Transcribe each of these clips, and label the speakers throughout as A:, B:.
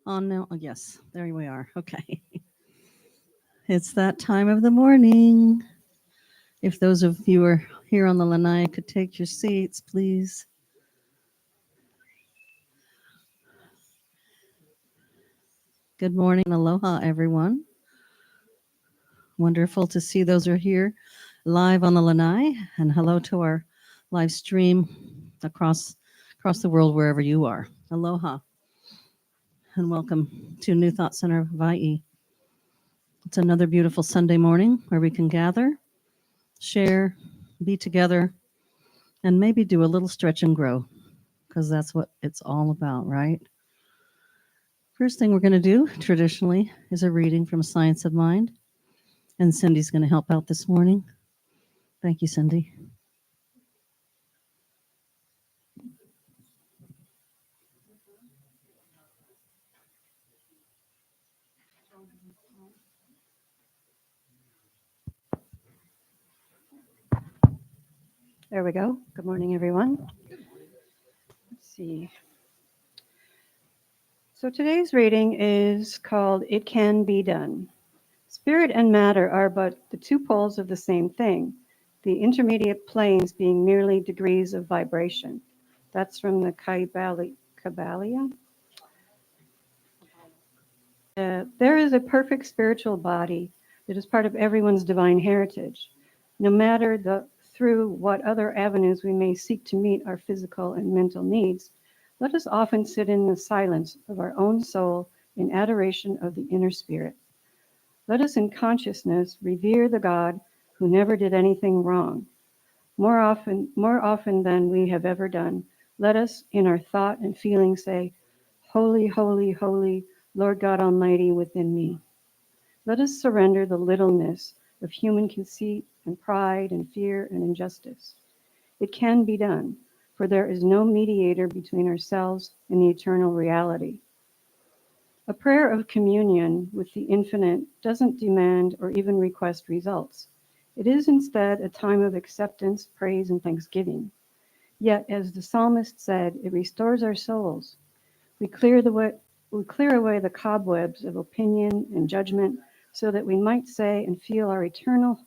A: On now. Oh, yes, there we are. Okay. It's that time of the morning. If those of you who are here on the lanai could take your seats, please. Good morning. Aloha, everyone. Wonderful to see those who are here live on the lanai. And hello to our live stream across the world, wherever you are. Aloha. And welcome to New Thought Center of Hawaii. It's another beautiful Sunday morning where we can gather, share, be together, and maybe do a little stretch and grow, because that's what it's all about, right? First thing we're going to do traditionally is a reading from Science of Mind, and Cindy's going to help out this morning. Thank you, Cindy.
B: There we go. Good morning, everyone. Let's see. So today's reading is called It Can Be Done. Spirit and matter are but the two poles of the same thing, the intermediate planes being merely degrees of vibration. That's from the Kabbalah. There is a perfect spiritual body that is part of everyone's divine heritage. No matter through what other avenues we may seek to meet our physical and mental needs, let us often sit in the silence of our own soul in adoration of the inner spirit. Let us in consciousness revere the God who never did anything wrong. More often than we have ever done, let us in our thought and feeling say, Holy, holy, holy, Lord God Almighty within me. Let us surrender the littleness of human conceit and pride and fear and injustice. It can be done, for there is no mediator between ourselves and the eternal reality. A prayer of communion with the infinite doesn't demand or even request results. It is instead a time of acceptance, praise, and thanksgiving. Yet, as the psalmist said, it restores our souls. We clear away the cobwebs of opinion and judgment so that we might say and feel our eternal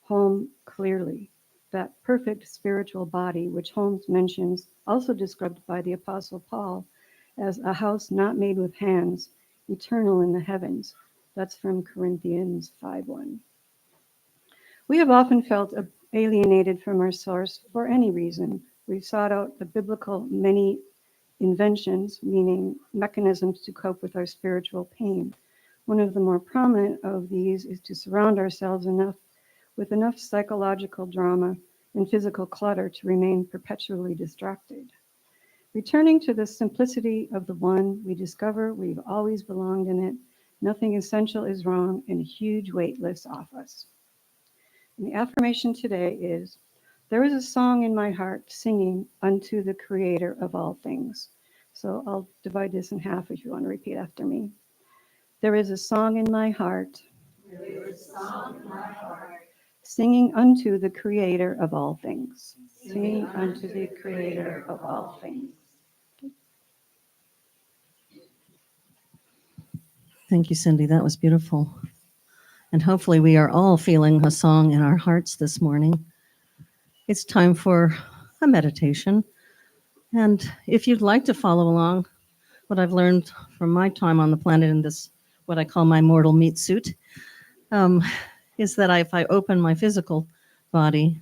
B: home clearly. That perfect spiritual body, which Holmes mentions, also described by the Apostle Paul as a house not made with hands, eternal in the heavens. That's from Corinthians 5:1. We have often felt alienated from our source for any reason. We've sought out the biblical many inventions, meaning mechanisms to cope with our spiritual pain. One of the more prominent of these is to surround ourselves with enough psychological drama and physical clutter to remain perpetually distracted. Returning to the simplicity of the one, we discover we've always belonged in it. Nothing essential is wrong, and a huge weight lifts off us. And the affirmation today is, there is a song in my heart singing unto the creator of all things. So I'll divide this in half if you want to repeat after me. There is a song in my heart, singing unto the creator of all things. Singing unto the creator of all things.
A: Thank you, Cindy. That was beautiful. And hopefully, we are all feeling a song in our hearts this morning. It's time for a meditation. And if you'd like to follow along, what I've learned from my time on the planet in this, what I call my mortal meat suit, is that if I open my physical body,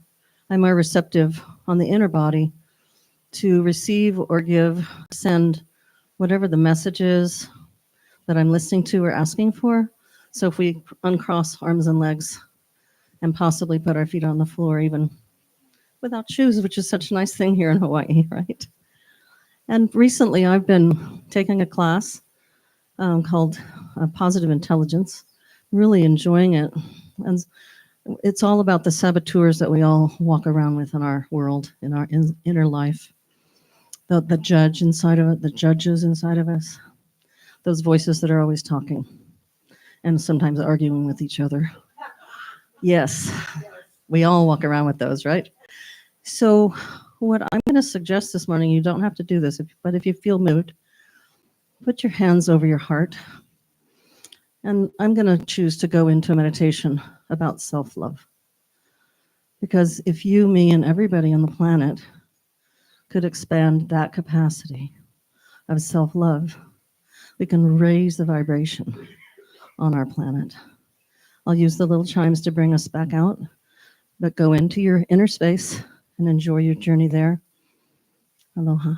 A: I'm more receptive on the inner body to receive or give, send whatever the message is that I'm listening to or asking for. So if we uncross arms and legs and possibly put our feet on the floor, even without shoes, which is such a nice thing here in Hawaii, right? And recently I've been taking a class called Positive Intelligence, really enjoying it. And it's all about the saboteurs that we all walk around with in our world, in our inner life. The judge inside of it, the judges inside of us, those voices that are always talking and sometimes arguing with each other. Yes, we all walk around with those, right? So what I'm going to suggest this morning, you don't have to do this, but if you feel moved, Put your hands over your heart, and I'm going to choose to go into a meditation about self love. Because if you, me, and everybody on the planet could expand that capacity of self love, we can raise the vibration on our planet. I'll use the little chimes to bring us back out, but go into your inner space and enjoy your journey there. Aloha.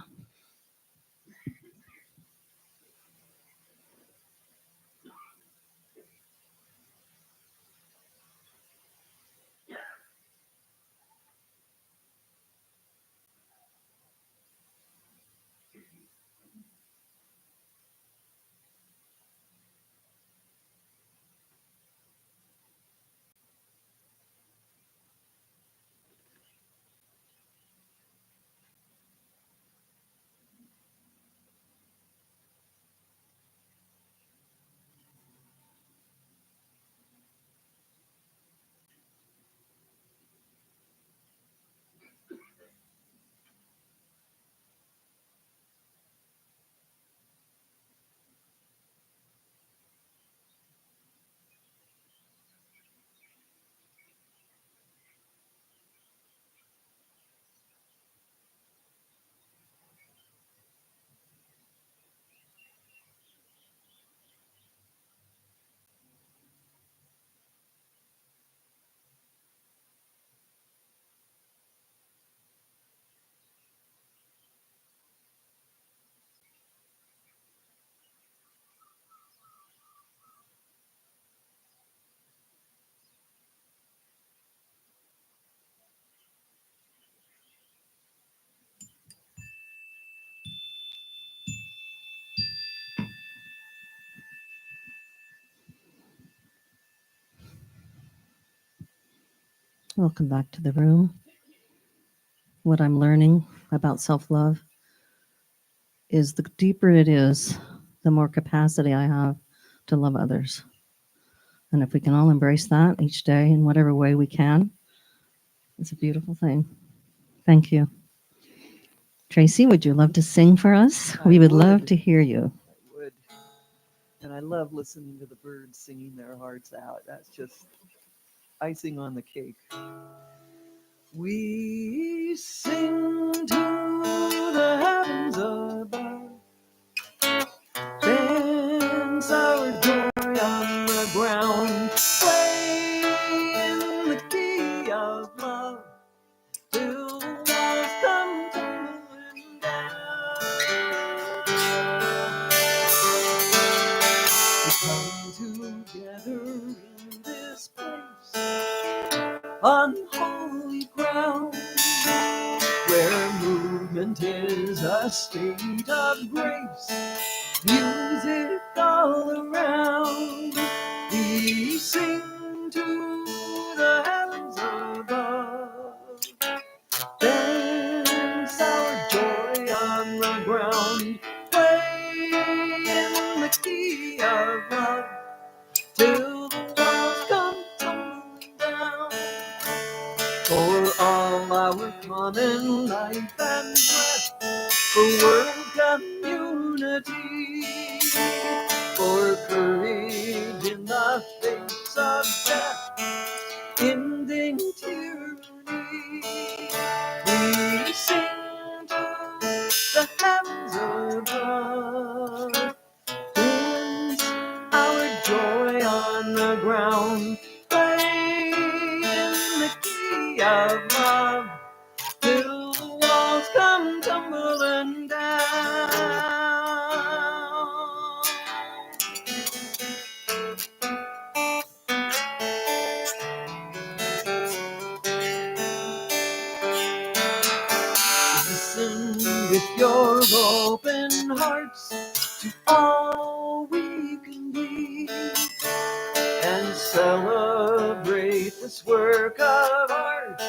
A: Welcome back to the room. What I'm learning about self love is the deeper it is, the more capacity I have to love others. And if we can all embrace that each day in whatever way we can, it's a beautiful thing. Thank you. Tracy, would you love to sing for us? We would love to hear you.
C: I would. And I love listening to the birds singing their hearts out. That's just icing on the cake. We sing to the heavens above, dance our joy on the ground, play in the key of love, till the walls come tumbling down. We come together in this place, unholy ground, where movement is a state of grace, music all around. We sing to the heavens above, dance our joy on the ground, play in the key of love, till the walls come tumbling down. For all our common life and breath, for world community, for courage in the face of death, ending tyranny, we sing to the heavens above, dance our joy on the ground, play in the key of love, till the walls come tumbling down. Listen with your open hearts to all we can be, and celebrate this work of art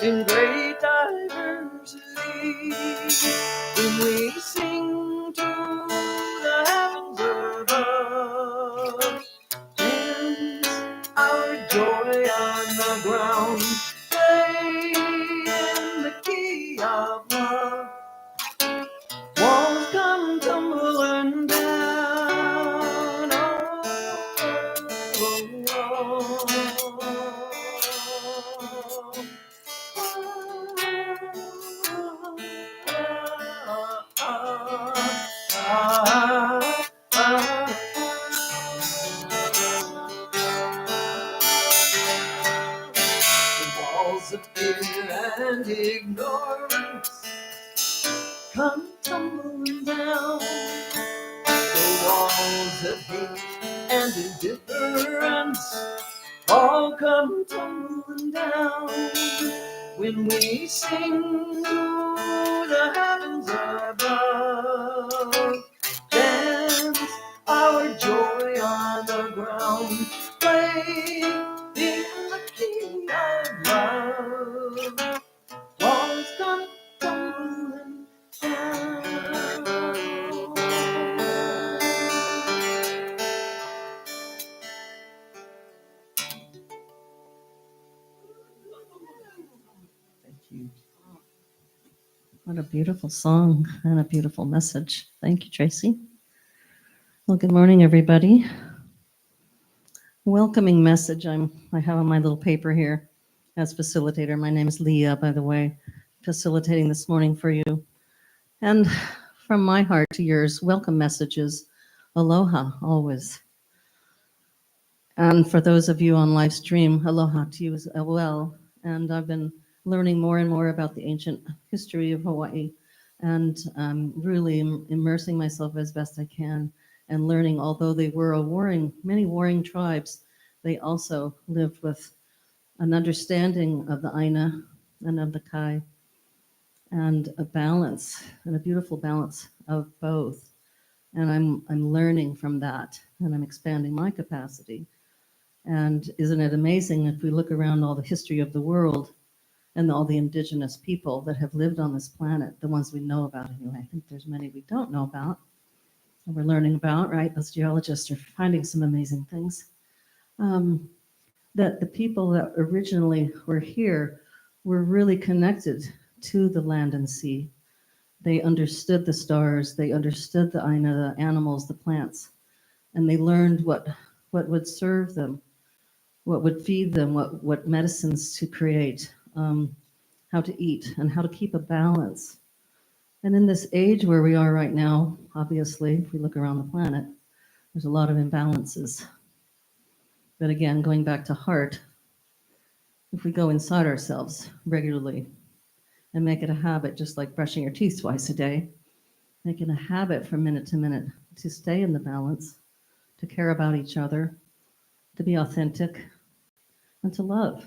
C: in great diversity. When we sing to the heavens above, dance our joy on the ground, play in the key of love, walls come tumbling down. tumbling down. The walls of hate and indifference all come tumbling down when we sing to the heavens above. Dance our joy on the ground, play in the key of love. Walls come tumbling down.
A: Thank you. What a beautiful song and a beautiful message. Thank you, Tracy. Well, good morning, everybody. Welcoming message I have on my little paper here as facilitator. My name is Leah, by the way, facilitating this morning for you. And from my heart to yours, welcome messages. Aloha, always. And for those of you on live stream, aloha to you as well. And I've been learning more and more about the ancient history of Hawaii and really immersing myself as best I can and learning, although they were many warring tribes, they also lived with an understanding of the Aina and of the Kai and a balance and a beautiful balance of both. And I'm learning from that and I'm expanding my capacity. And isn't it amazing if we look around all the history of the world and all the indigenous people that have lived on this planet, the ones we know about anyway. I think there's many we don't know about and we're learning about, right? As geologists are finding some amazing things. That the people that originally were here were really connected to the land and sea. They understood the stars, they understood the Aina, the animals, the plants, and they learned what would serve them, what would feed them, what medicines to create, how to eat, and how to keep a balance. And in this age where we are right now, obviously, if we look around the planet, there's a lot of imbalances. But again, going back to heart, if we go inside ourselves regularly and make it a habit, just like brushing your teeth twice a day, make it a habit from minute to minute to stay in the balance, to care about each other, to be authentic, and to love.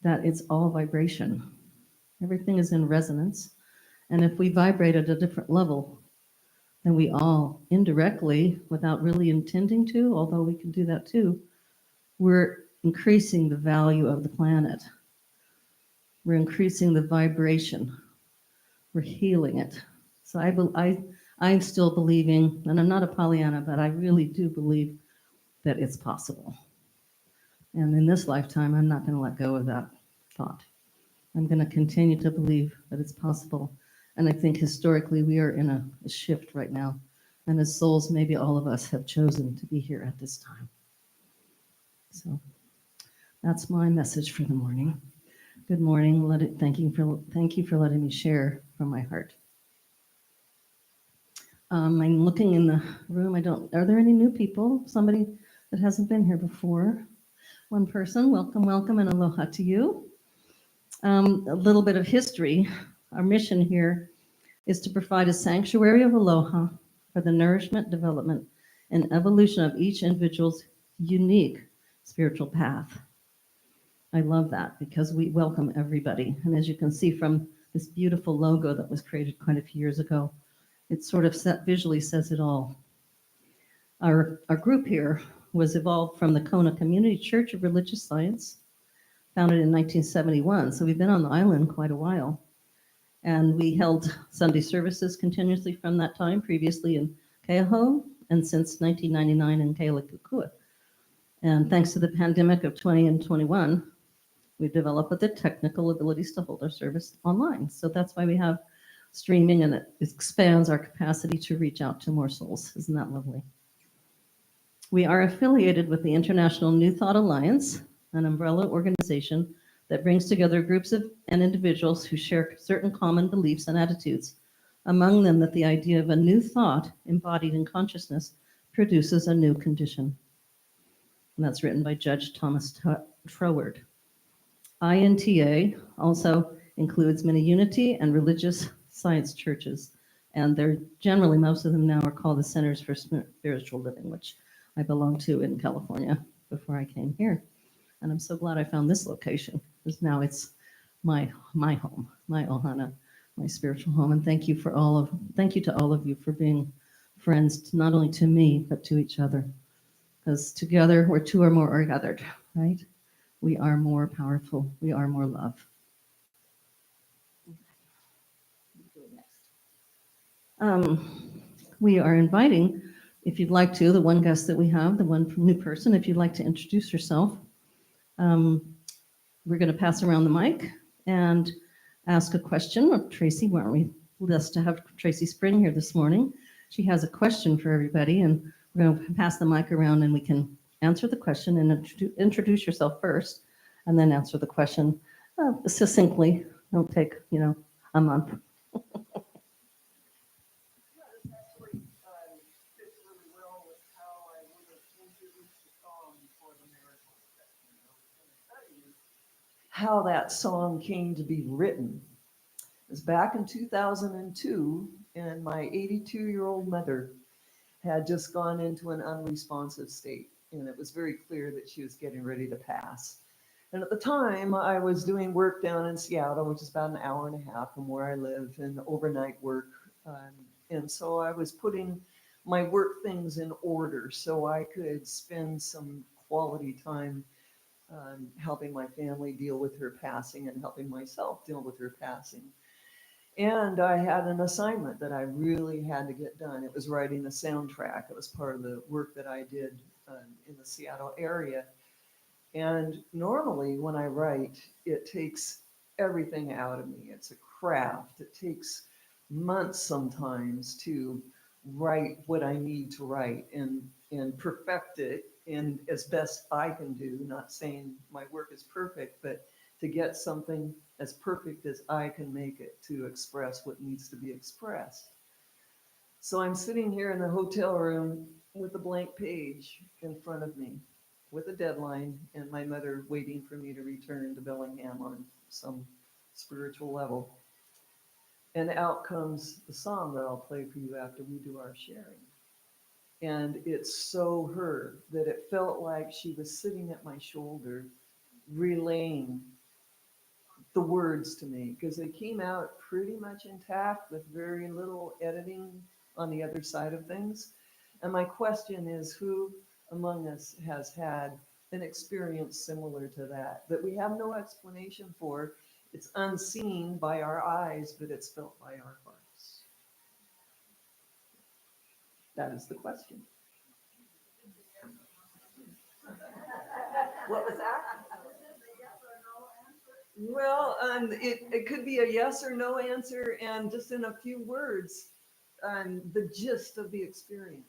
A: That it's all vibration. Everything is in resonance. And if we vibrate at a different level, then we all indirectly, without really intending to, although we can do that too, we're increasing the value of the planet. We're increasing the vibration. We're healing it. So I'm still believing, and I'm not a Pollyanna, but I really do believe that it's possible. And in this lifetime, I'm not going to let go of that thought. I'm going to continue to believe that it's possible. And I think historically we are in a shift right now. And as souls, maybe all of us have chosen to be here at this time. So that's my message for the morning. Good morning. Thank you for letting me share from my heart. I'm looking in the room. Are there any new people? Somebody that hasn't been here before? One person. Welcome, and aloha to you. A little bit of history. Our mission here is to provide a sanctuary of aloha for the nourishment, development, and evolution of each individual's unique spiritual path. I love that because we welcome everybody. And as you can see from this beautiful logo that was created quite a few years ago, it sort of visually says it all. Our group here was evolved from the Kona Community Church of Religious Science, founded in 1971. So we've been on the island quite a while. And we held Sunday services continuously from that time, previously in Keaho, and since 1999 in Kealakekua. And thanks to the pandemic of 20 and 21, we've developed the technical abilities to hold our service online. So that's why we have streaming, and it expands our capacity to reach out to more souls. Isn't that lovely? We are affiliated with the International New Thought Alliance, an umbrella organization that brings together groups and individuals who share certain common beliefs and attitudes. Among them, that the idea of a new thought embodied in consciousness produces a new condition. And that's written by Judge Thomas Troward. INTA also includes many unity and religious science churches, And they're generally, most of them now are called the Centers for Spiritual Living, which I belong to in California before I came here. And I'm so glad I found this location because now it's my home, my ohana, my spiritual home. And thank you to all of you for being friends, not only to me, but to each other. Because together, where two or more are gathered, right? We are more powerful. We are more love. We are inviting, if you'd like to, the one guest that we have, the one new person, if you'd like to introduce yourself. We're going to pass around the mic and ask a question of Tracy. Why aren't we blessed to have Tracy Spring here this morning? She has a question for everybody, and we're going to pass the mic around and we can answer the question and introduce yourself first, and then answer the question succinctly. Don't take, a month.
C: How that song came to be written. It was back in 2002, and my 82-year-old mother had just gone into an unresponsive state, and it was very clear that she was getting ready to pass. And at the time, I was doing work down in Seattle, which is about an hour and a half from where I live, and overnight work. And so I was putting my work things in order so I could spend some quality time helping my family deal with her passing and helping myself deal with her passing. And I had an assignment that I really had to get done. It was writing a soundtrack. It was part of the work that I did in the Seattle area. And normally when I write, it takes everything out of me. It's a craft. It takes months sometimes to write what I need to write and perfect it and as best I can do, not saying my work is perfect, but to get something as perfect as I can make it to express what needs to be expressed. So I'm sitting here in the hotel room with a blank page in front of me with a deadline and my mother waiting for me to return to Bellingham on some spiritual level. And out comes the song that I'll play for you after we do our sharing. And it's so her that it felt like she was sitting at my shoulder, relaying the words to me, because they came out pretty much intact with very little editing on the other side of things. And my question is, who among us has had an experience similar to that we have no explanation for? It's unseen by our eyes, but it's felt by our hearts. That is the question. What was that? Well, it could be a yes or no answer, and just in a few words, the gist of the experience.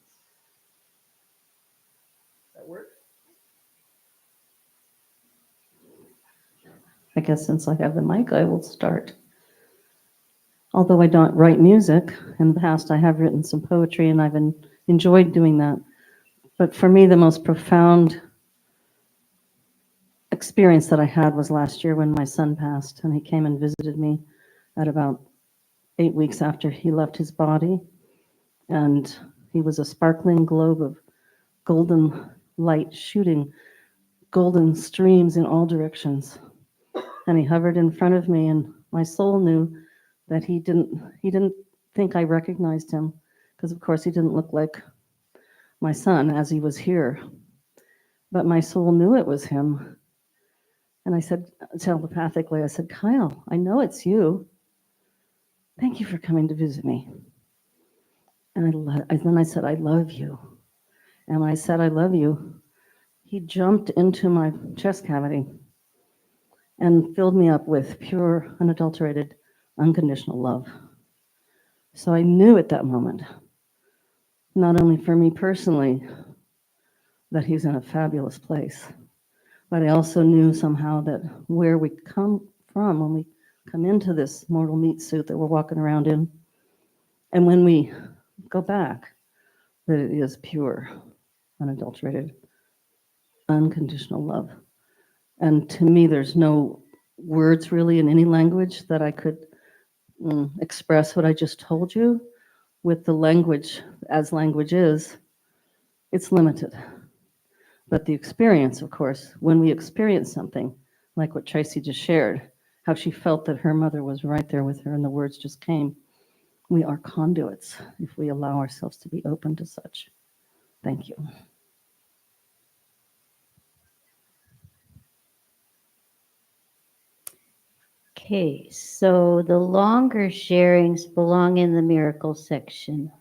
C: That work?
A: I guess since I have the mic, I will start. Although I don't write music, in the past I have written some poetry and I've enjoyed doing that. But for me, the most profound experience that I had was last year when my son passed, and he came and visited me at about 8 weeks after he left his body. And he was a sparkling globe of golden light shooting golden streams in all directions. And he hovered in front of me, and my soul knew that he didn't think I recognized him, because of course he didn't look like my son as he was here. But my soul knew it was him. And I said telepathically, I said, Kyle, I know it's you. Thank you for coming to visit me. And then I said, I love you. And when I said, I love you, he jumped into my chest cavity and filled me up with pure, unadulterated, unconditional love. So I knew at that moment, not only for me personally, that he's in a fabulous place, but I also knew somehow that where we come from when we come into this mortal meat suit that we're walking around in, and when we go back, that it is pure, unadulterated, unconditional love. And to me, there's no words really in any language that I could express what I just told you, with the language as language is, it's limited. But the experience, of course, when we experience something like what Tracy just shared, how she felt that her mother was right there with her and the words just came, we are conduits if we allow ourselves to be open to such. Thank you.
D: Okay, so the longer sharings belong in the miracle section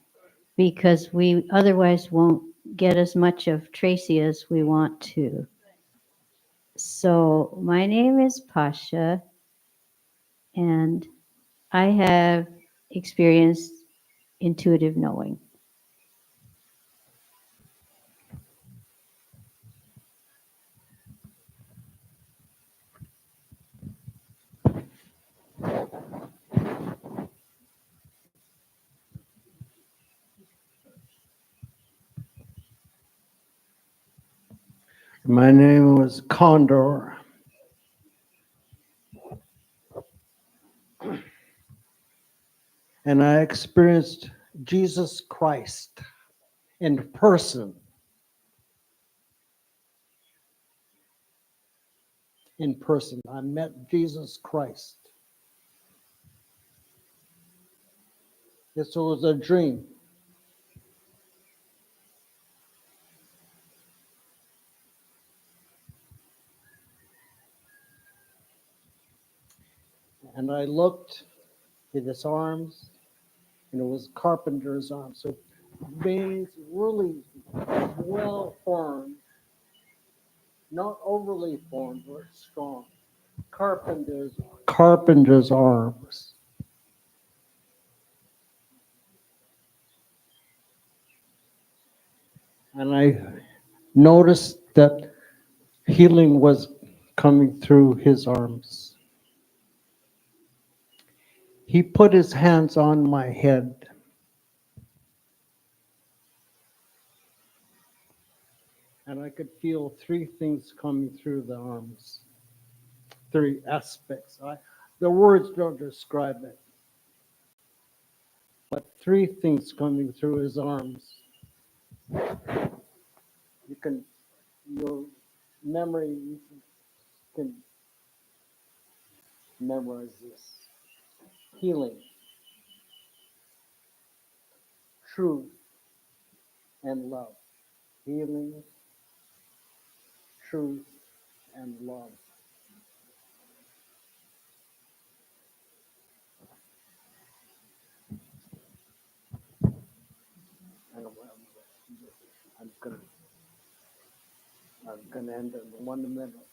D: because we otherwise won't get as much of Tracy as we want to. So my name is Pasha, and I have experienced intuitive knowing.
C: My name was Condor. And I experienced Jesus Christ in person. In person, I met Jesus Christ. This was a dream. And I looked at his arms, and it was carpenter's arms. So veins really well formed, not overly formed, but strong. Carpenter's arms. And I noticed that healing was coming through his arms. He put his hands on my head. And I could feel three things coming through the arms. Three aspects. The words don't describe it. But three things coming through his arms. Your memory, you can memorize this. Healing, truth, and love. Healing, truth, and love. I'm gonna end in 1 minute.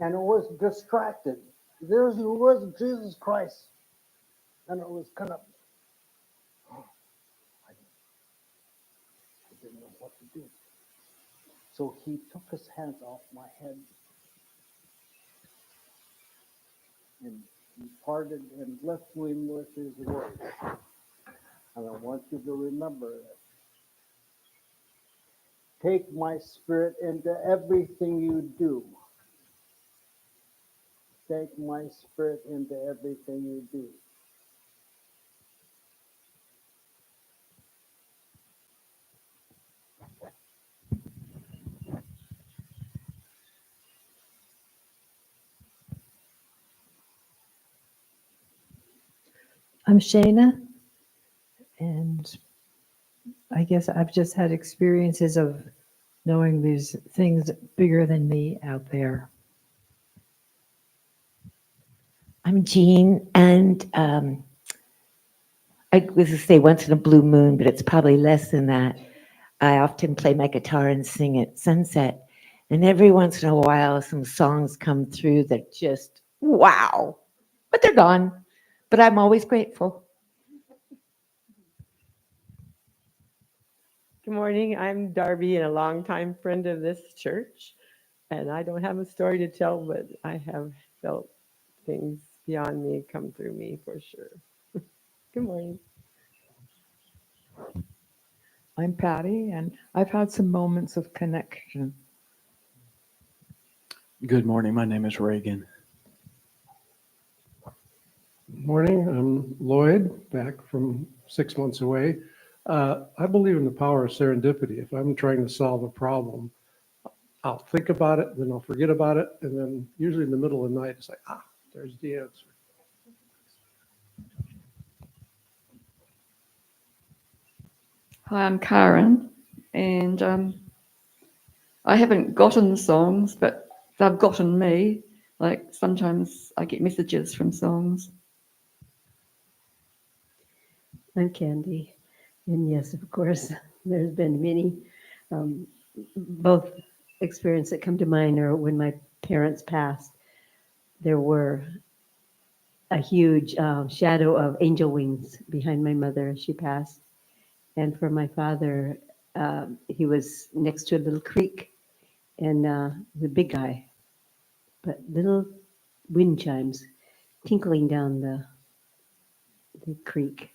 C: And it was distracted. There was Jesus Christ. And it was kind of, oh, I didn't know what to do. So he took his hands off my head and he parted and left me with his words. And I want you to remember that. Take my spirit into everything you do. Take my spirit into everything you do.
E: I'm Shayna, and I guess I've just had experiences of knowing there's things bigger than me out there.
F: I'm Jean, and I was to say once in a blue moon, but it's probably less than that. I often play my guitar and sing at sunset, and every once in a while, some songs come through that just wow, but they're gone. But I'm always grateful.
G: Good morning. I'm Darby and a longtime friend of this church. And I don't have a story to tell, but I have felt things beyond me come through me for sure. Good morning.
E: I'm Patty, and I've had some moments of connection.
H: Good morning. My name is Reagan.
I: Morning, I'm Lloyd, back from 6 months away. I believe in the power of serendipity. If I'm trying to solve a problem, I'll think about it, then I'll forget about it, and then usually in the middle of the night, it's like, there's the answer.
J: Hi, I'm Karen, and I haven't gotten songs, but they've gotten me. Like sometimes I get messages from songs.
K: I'm Candy. And yes, of course, there's been many, um, both experiences that come to mind are when my parents passed. There were a huge shadow of angel wings behind my mother as she passed. And for my father, he was next to a little creek and the big guy, but little wind chimes tinkling down the creek.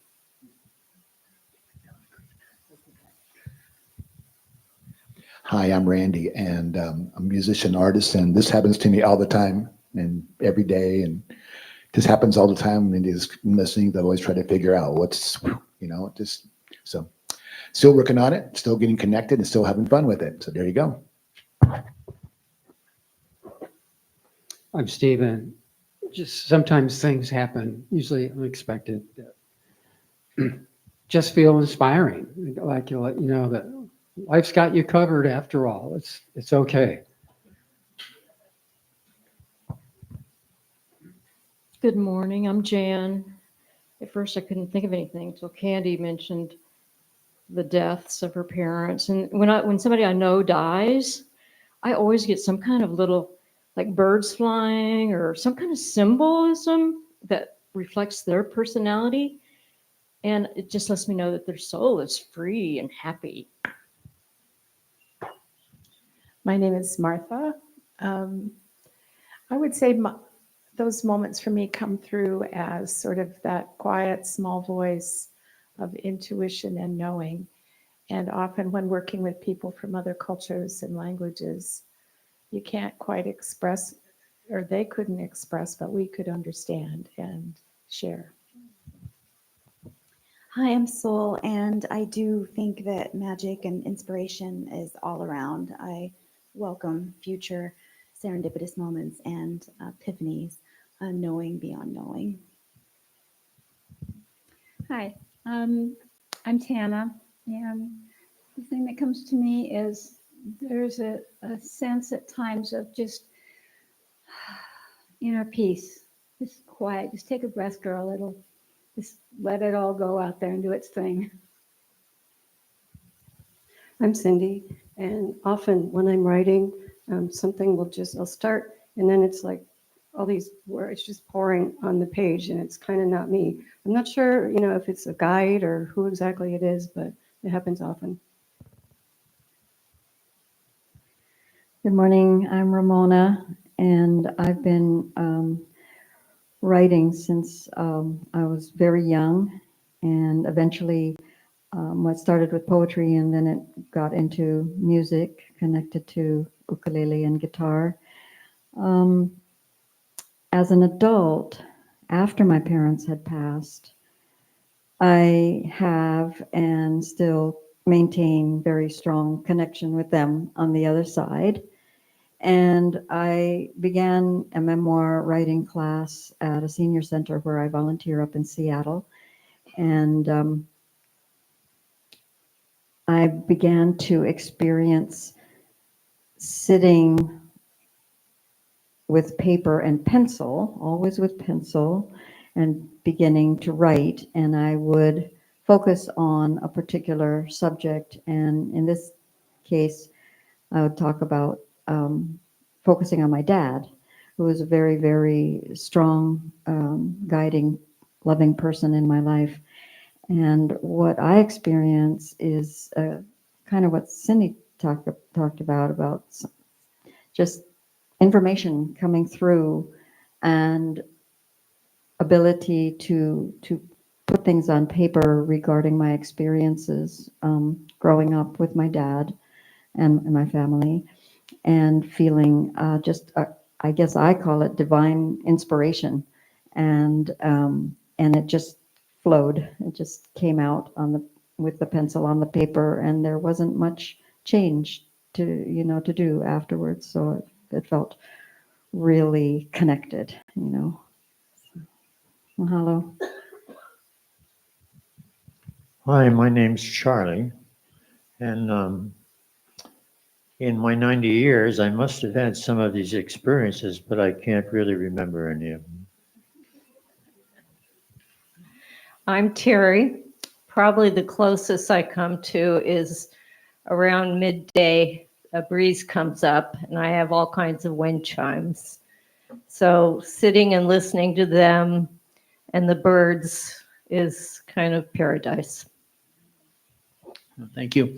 L: Hi, I'm Randy, and I'm a musician artist, and this happens to me all the time and every day, and this happens all the time. And just listening, I always try to figure out what's, just so. Still working on it, still getting connected, and still having fun with it. So there you go.
M: I'm Steven. Just sometimes things happen, usually unexpected, that just feel inspiring. Like you know that life's got you covered after all. It's okay.
N: Good morning, I'm Jan. At first, I couldn't think of anything until Candy mentioned the deaths of her parents. And when somebody I know dies, I always get some kind of little, like birds flying or some kind of symbolism that reflects their personality. And it just lets me know that their soul is free and happy.
O: My name is Martha. I would say those moments for me come through as sort of that quiet, small voice of intuition and knowing. And often when working with people from other cultures and languages, you can't quite express, or they couldn't express, but we could understand and share.
P: Hi, I'm Soul, and I do think that magic and inspiration is all around. I welcome future serendipitous moments and epiphanies, knowing beyond knowing.
Q: Hi, I'm Tana, and the thing that comes to me is there's a sense at times of just inner peace, just quiet, just take a breath, girl. It'll just let it all go out there and do its thing.
B: I'm Cindy, and often when I'm writing, something I'll start, and then it's like all these words just pouring on the page, and it's kind of not me. I'm not sure, if it's a guide or who exactly it is, but it happens often.
A: Good morning. I'm Ramona, and I've been writing since I was very young, and eventually what started with poetry, and then it got into music, connected to ukulele and guitar. As an adult, after my parents had passed, I have and still maintain very strong connection with them on the other side. And I began a memoir writing class at a senior center where I volunteer up in Seattle. And I began to experience sitting with paper and pencil, always with pencil, and beginning to write. And I would focus on a particular subject. And in this case, I would talk about focusing on my dad, who was a very, very strong, guiding, loving person in my life. And what I experience is kind of what Cindy talked about just information coming through and ability to put things on paper regarding my experiences growing up with my dad and my family.
N: and feeling I guess I call it divine inspiration. And it just flowed. It just came out with the pencil on the paper, and there wasn't much change to do afterwards. So it felt really connected. Mahalo.
R: Hi, my name's Charlie, and in my 90 years, I must have had some of these experiences, but I can't really remember any of them.
S: I'm Terry. Probably the closest I come to is around midday, a breeze comes up and I have all kinds of wind chimes. So sitting and listening to them and the birds is kind of paradise.
T: Thank you.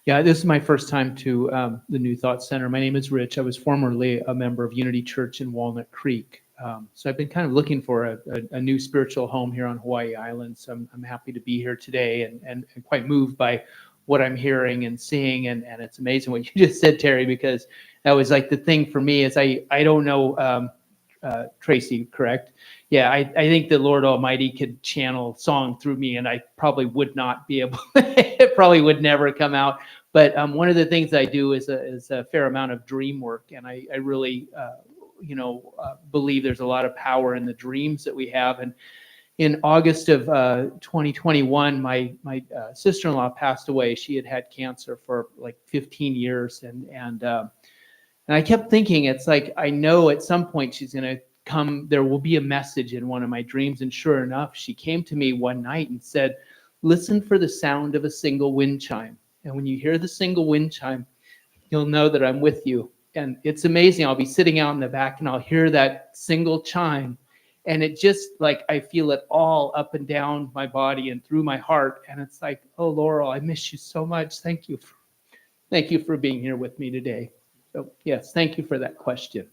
T: Yeah, this is my first time to the New Thought Center. My name is Rich. I was formerly a member of Unity Church in Walnut Creek. So I've been kind of looking for a new spiritual home here on Hawaii Island. So I'm happy to be here today and quite moved by what I'm hearing and seeing. And it's amazing what you just said, Terry, because that was like the thing for me is I don't know, Tracy, correct? Yeah, I think the Lord Almighty could channel song through me, and I probably would not be able, it probably would never come out. But one of the things I do is a fair amount of dream work, and I really, believe there's a lot of power in the dreams that we have. And in August of 2021, my sister-in-law passed away. She had had cancer for like 15 years, and I kept thinking, it's like, I know at some point she's going to come, there will be a message in one of my dreams. And sure enough, she came to me one night and said, listen for the sound of a single wind chime. And when you hear the single wind chime, you'll know that I'm with you. And it's amazing. I'll be sitting out in the back and I'll hear that single chime. And it just like, I feel it all up and down my body and through my heart. And it's like, oh, Laurel, I miss you so much. Thank you for being here with me today. So yes, thank you for that question.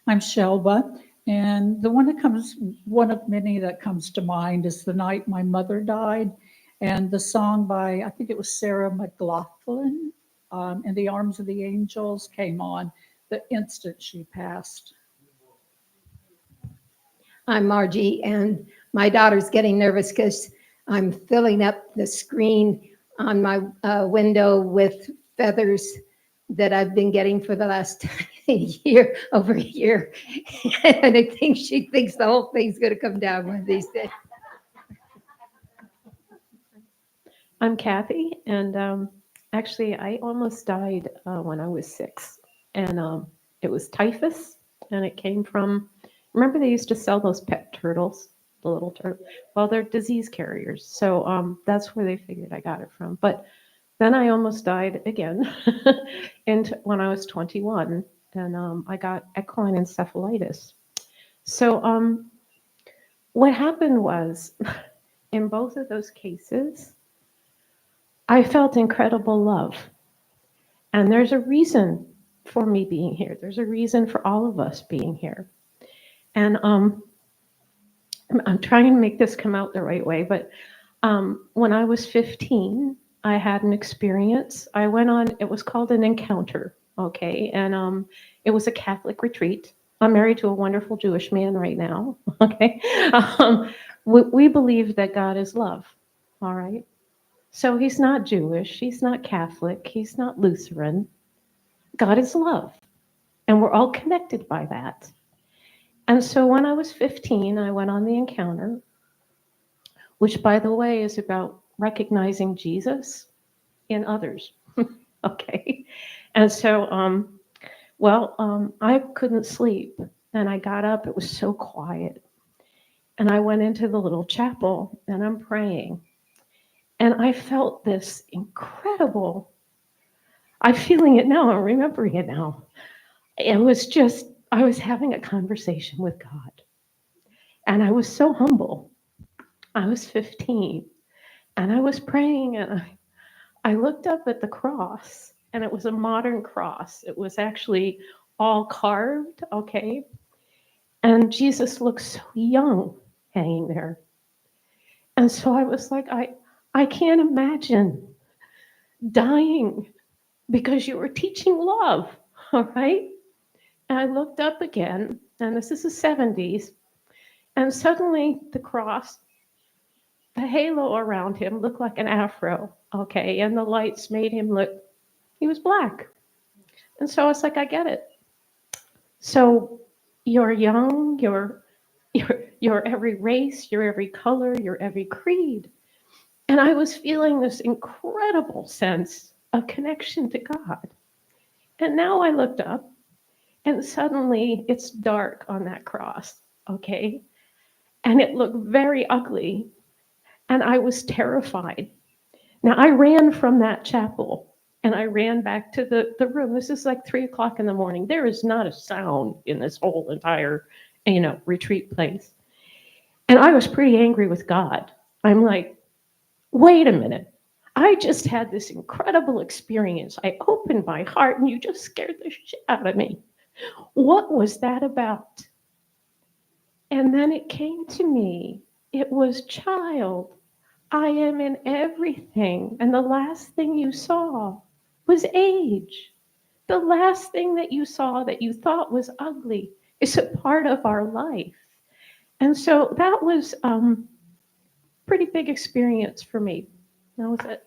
U: I'm Shelba, and one of many that comes to mind is the night my mother died, and the song by, I think it was Sarah McLachlan, In the Arms of the Angels came on the instant she passed.
V: I'm Margie, and my daughter's getting nervous because I'm filling up the screen on my window with feathers that I've been getting for the last over a year. And I think she thinks the whole thing's going to come down one of these days.
W: I'm Kathy, and actually I almost died when I was 6. And it was typhus, and it came from, remember they used to sell those pet turtles, the little turtle? Well, they're disease carriers. So that's where they figured I got it from. But then I almost died again when I was 21, and I got equine encephalitis. So what happened was, in both of those cases, I felt incredible love. And there's a reason for me being here. There's a reason for all of us being here. And I'm trying to make this come out the right way, but when I was 15, I had an experience. I went on, it was called an encounter, okay? And it was a Catholic retreat. I'm married to a wonderful Jewish man right now, okay? We believe that God is love, all right? So he's not Jewish, he's not Catholic, he's not Lutheran. God is love, and we're all connected by that. And so when I was 15, I went on the encounter, which, by the way, is about recognizing Jesus in others. Okay. And so, I couldn't sleep, and I got up. It was so quiet. And I went into the little chapel, and I'm praying. And I felt this incredible, I'm feeling it now, I'm remembering it now. It was just, I was having a conversation with God. And I was so humble. I was 15, and I was praying, and I looked up at the cross, and it was a modern cross. It was actually all carved, okay? And Jesus looked so young hanging there. And so I was like, I can't imagine dying because you were teaching love, all right? And I looked up again, and this is the 70s, and suddenly the cross, the halo around him looked like an afro, okay? And the lights made him look, he was black. And so it's like, I get it. So you're young, you're every race, you're every color, you're every creed. And I was feeling this incredible sense of connection to God. And now I looked up, and suddenly it's dark on that cross, okay? And it looked very ugly, and I was terrified. Now I ran from that chapel and I ran back to the room. This is like 3 o'clock in the morning. There is not a sound in this whole entire, retreat place. And I was pretty angry with God. I'm like, wait a minute. I just had this incredible experience. I opened my heart and you just scared the shit out of me. What was that about? And then it came to me. It was, child, I am in everything. And the last thing you saw was age. The last thing that you saw that you thought was ugly is a part of our life. And so that was pretty big experience for me. That was it.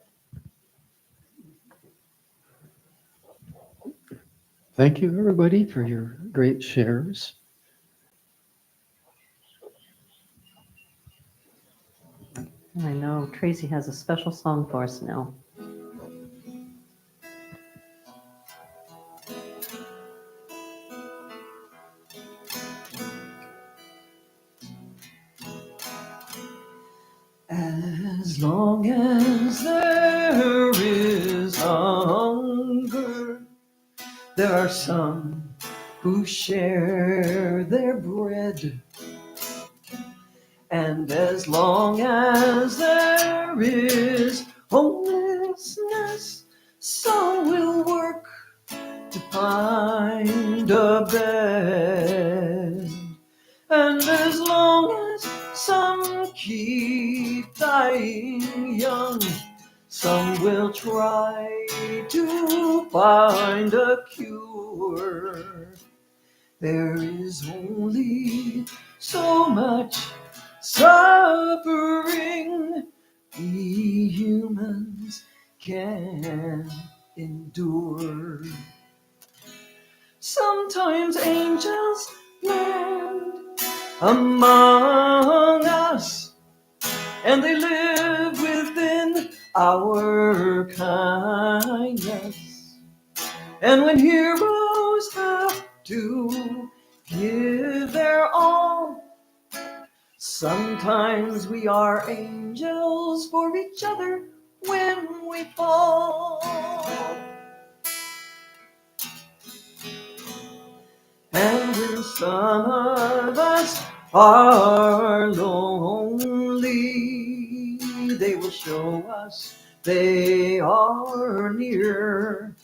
M: Thank you, everybody, for your great shares.
A: I know Tracy has a special song for us now.
C: As long as there is hunger, there are some who share their bread. And as long as there is homelessness, some will work to find a bed. And as long as some keep dying young, some will try to find a cure. There is only so much suffering we humans can endure. Sometimes angels land among us, and they live within our kindness. And when heroes have to give their all, sometimes we are angels for each other when we fall. And when some of us are lonely, they will show us they are near.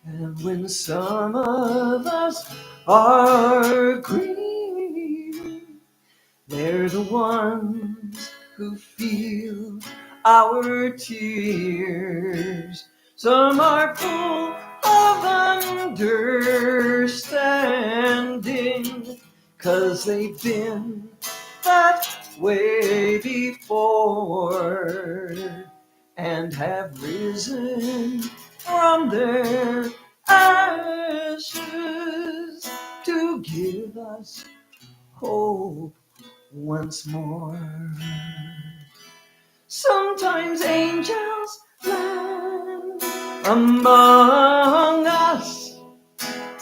C: And when some of us are grieving, they're the ones who feel our tears. Some are full of understanding, 'cause they've been that way before and have risen from their ashes to give us hope once more. Sometimes angels land among us,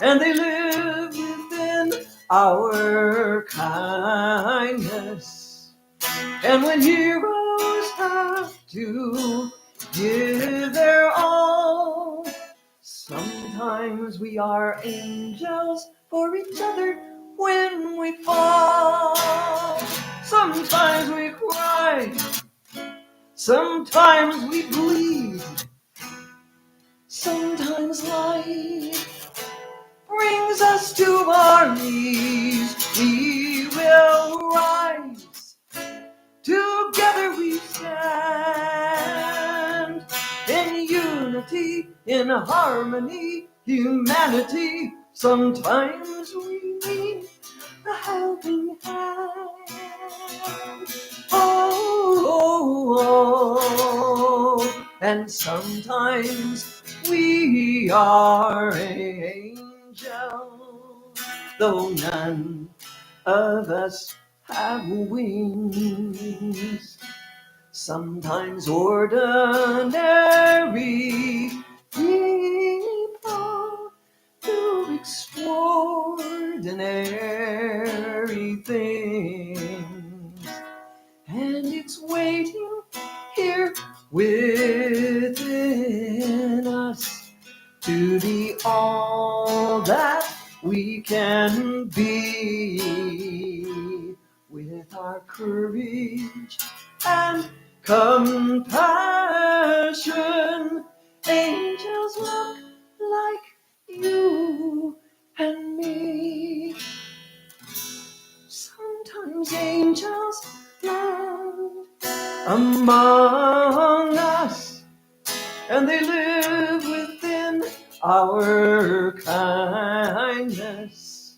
C: and they live within our kindness. And when heroes have to give their all, sometimes we are angels for each other when we fall. Sometimes we cry, sometimes we bleed, sometimes life brings us to our knees. We will rise, together we stand in unity in harmony, humanity. Sometimes we need a helping hand. Oh, and sometimes we are angels, though none of us have wings. Sometimes ordinary people do extraordinary things, and it's waiting here within us to be all that we can be, with our courage and compassion. Angels look like you and me. Sometimes angels land among us, and they live within our kindness.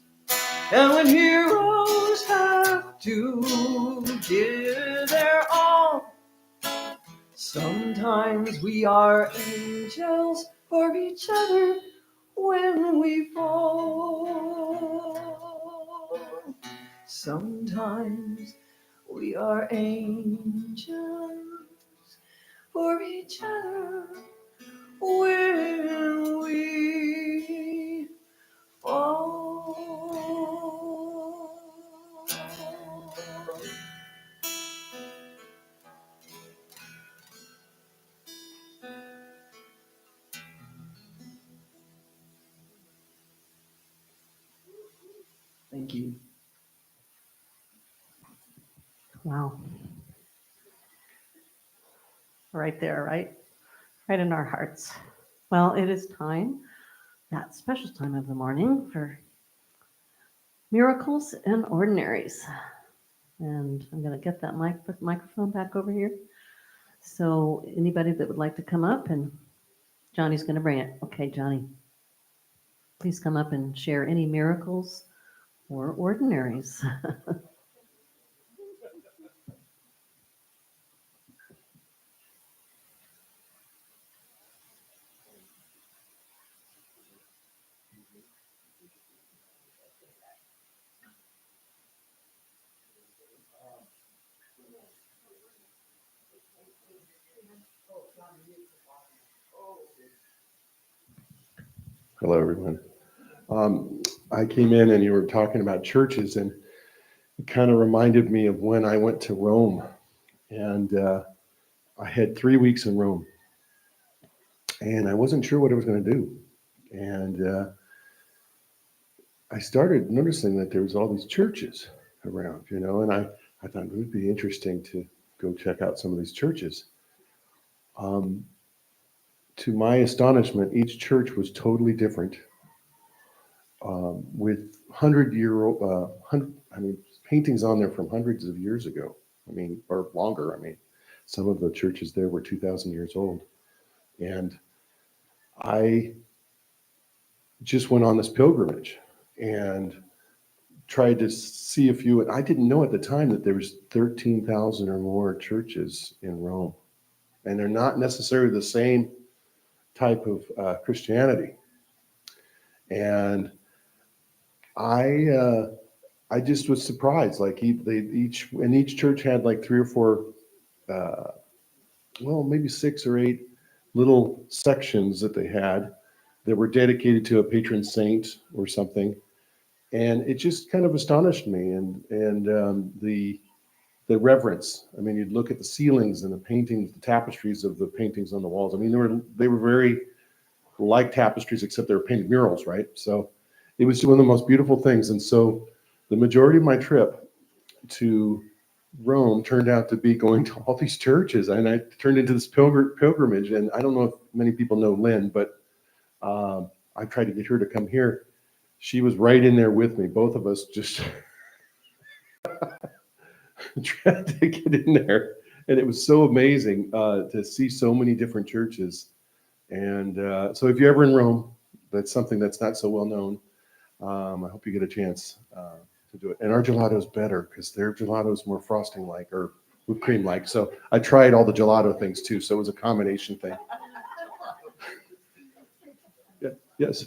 C: And when heroes have to give their all, sometimes we are angels for each other when we fall. Sometimes we are angels for each other when we fall.
H: Thank you.
A: Wow. Right there, right? Right in our hearts. Well, it is time, that special time of the morning, for miracles and ordinaries. And I'm going to get that microphone back over here. So anybody that would like to come up, and Johnny's going to bring it. Okay, Johnny, please come up and share any miracles or ordinaries.
I: Hello, everyone. I came in and you were talking about churches, and it kind of reminded me of when I went to Rome, and I had 3 weeks in Rome, and I wasn't sure what I was going to do. And I started noticing that there was all these churches around, and I thought it would be interesting to go check out some of these churches. To my astonishment, each church was totally different, with 100-year-old, paintings on there from hundreds of years ago. Or longer. Some of the churches there were 2,000 years old. And I just went on this pilgrimage and tried to see a few. And I didn't know at the time that there was 13,000 or more churches in Rome. And they're not necessarily the same type of Christianity. And I just was surprised. Like each church had like 3 or 4, maybe 6 or 8 little sections that they had that were dedicated to a patron saint or something, and it just kind of astonished me. And the reverence. You'd look at the ceilings and the paintings, the tapestries of the paintings on the walls. They were very like tapestries, except they were painted murals, right? So it was one of the most beautiful things. And so the majority of my trip to Rome turned out to be going to all these churches, and I turned into this pilgrimage. And I don't know if many people know Lynn, but I tried to get her to come here. She was right in there with me. Both of us just tried to get in there, and it was so amazing to see so many different churches
D: And so if you're ever in Rome, that's something that's not so well known. I hope you get a chance to do it. And our gelato is better because their gelato is more frosting like or whipped cream like. So I tried all the gelato things too. So it was a combination thing. Yeah. Yes.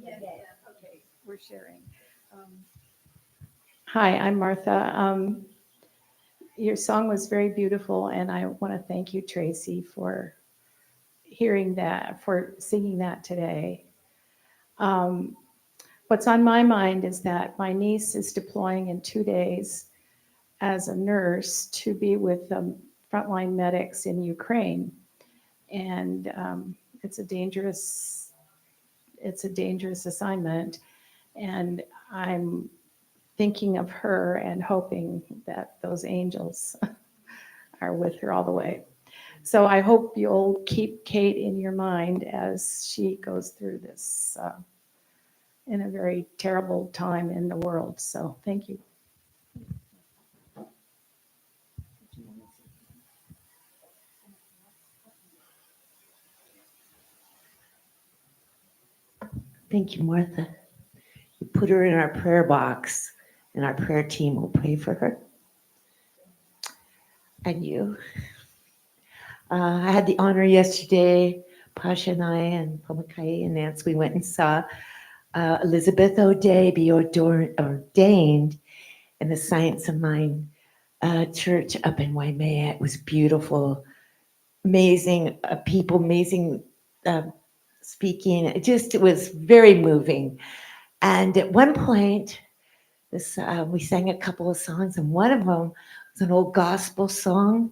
O: Okay, we're sharing. Hi, I'm Martha. Your song was very beautiful, and I want to thank you, Tracy, for hearing that, for singing that today. What's on my mind is that my niece is deploying in 2 days as a nurse to be with frontline medics in Ukraine, and it's a dangerous assignment, and I'm thinking of her and hoping that those angels are with her all the way. So I hope you'll keep Kate in your mind as she goes through this in a very terrible time in the world. So thank you.
F: Thank you, Martha. You put her in our prayer box, and our prayer team will pray for her. And you. I had the honor yesterday, Pasha and I and Pomakai and Nance, we went and saw Elizabeth O'Day be ordained in the Science of Mind church up in Waimea. It was beautiful, amazing people, amazing speaking. It was very moving. And at one point, we sang a couple of songs, and one of them was an old gospel song.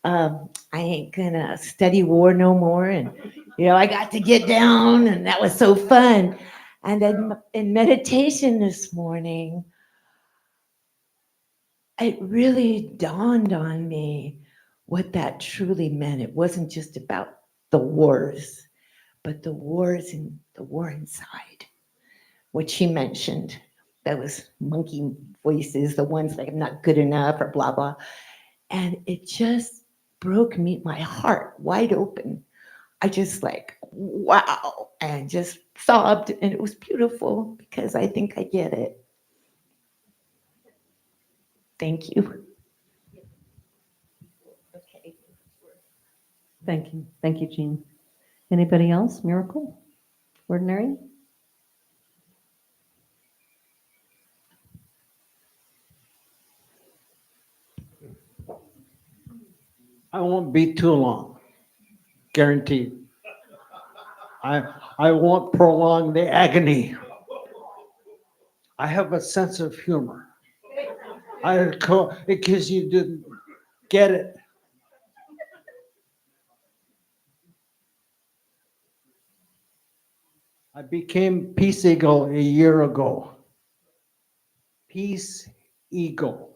F: I ain't gonna study war no more, and I got to get down, and that was so fun. And in meditation this morning, it really dawned on me what that truly meant. It wasn't just about the wars, but the war inside, which she mentioned. That was monkey voices, the ones like I'm not good enough or blah blah. And it just broke my heart wide open. I just wow, and just sobbed, and it was beautiful because I think I get it. Thank you.
A: Okay. Thank you. Thank you, Jean. Anybody else? Miracle? Ordinary?
G: I won't be too long, guaranteed. I won't prolong the agony. I have a sense of humor. In case you didn't get it. I became Peace Eagle a year ago. Peace Eagle.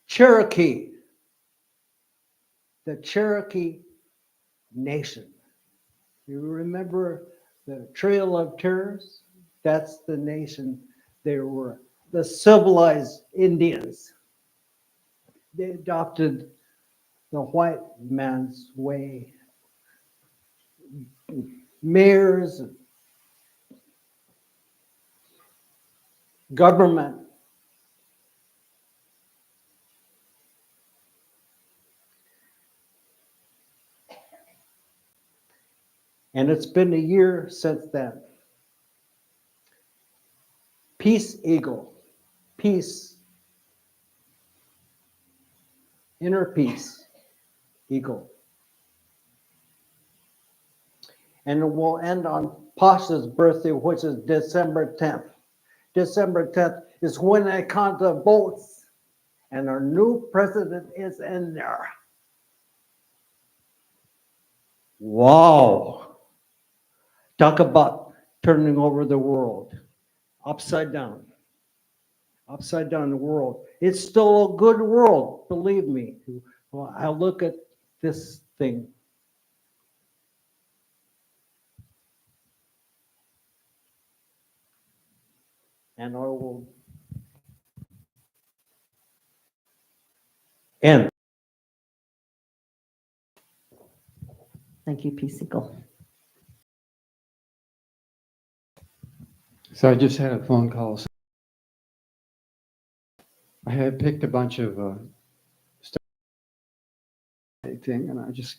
G: Cherokee. The Cherokee Nation. You remember the Trail of Tears? That's the nation they were. The civilized Indians. They adopted the white man's way. Mayors, government. And it's been a year since then. Peace Eagle, peace, inner peace, eagle. And it will end on Pasha's birthday, which is December 10th. December 10th is when I count the votes, and our new president is in there. Wow. Talk about turning over the world. Upside down. Upside down the world. It's still a good world, believe me. Well, I look at this thing. and I will end.
A: Thank you, P. Siegel.
M: So I just had a phone call. I had picked a bunch of stuff thing, and I just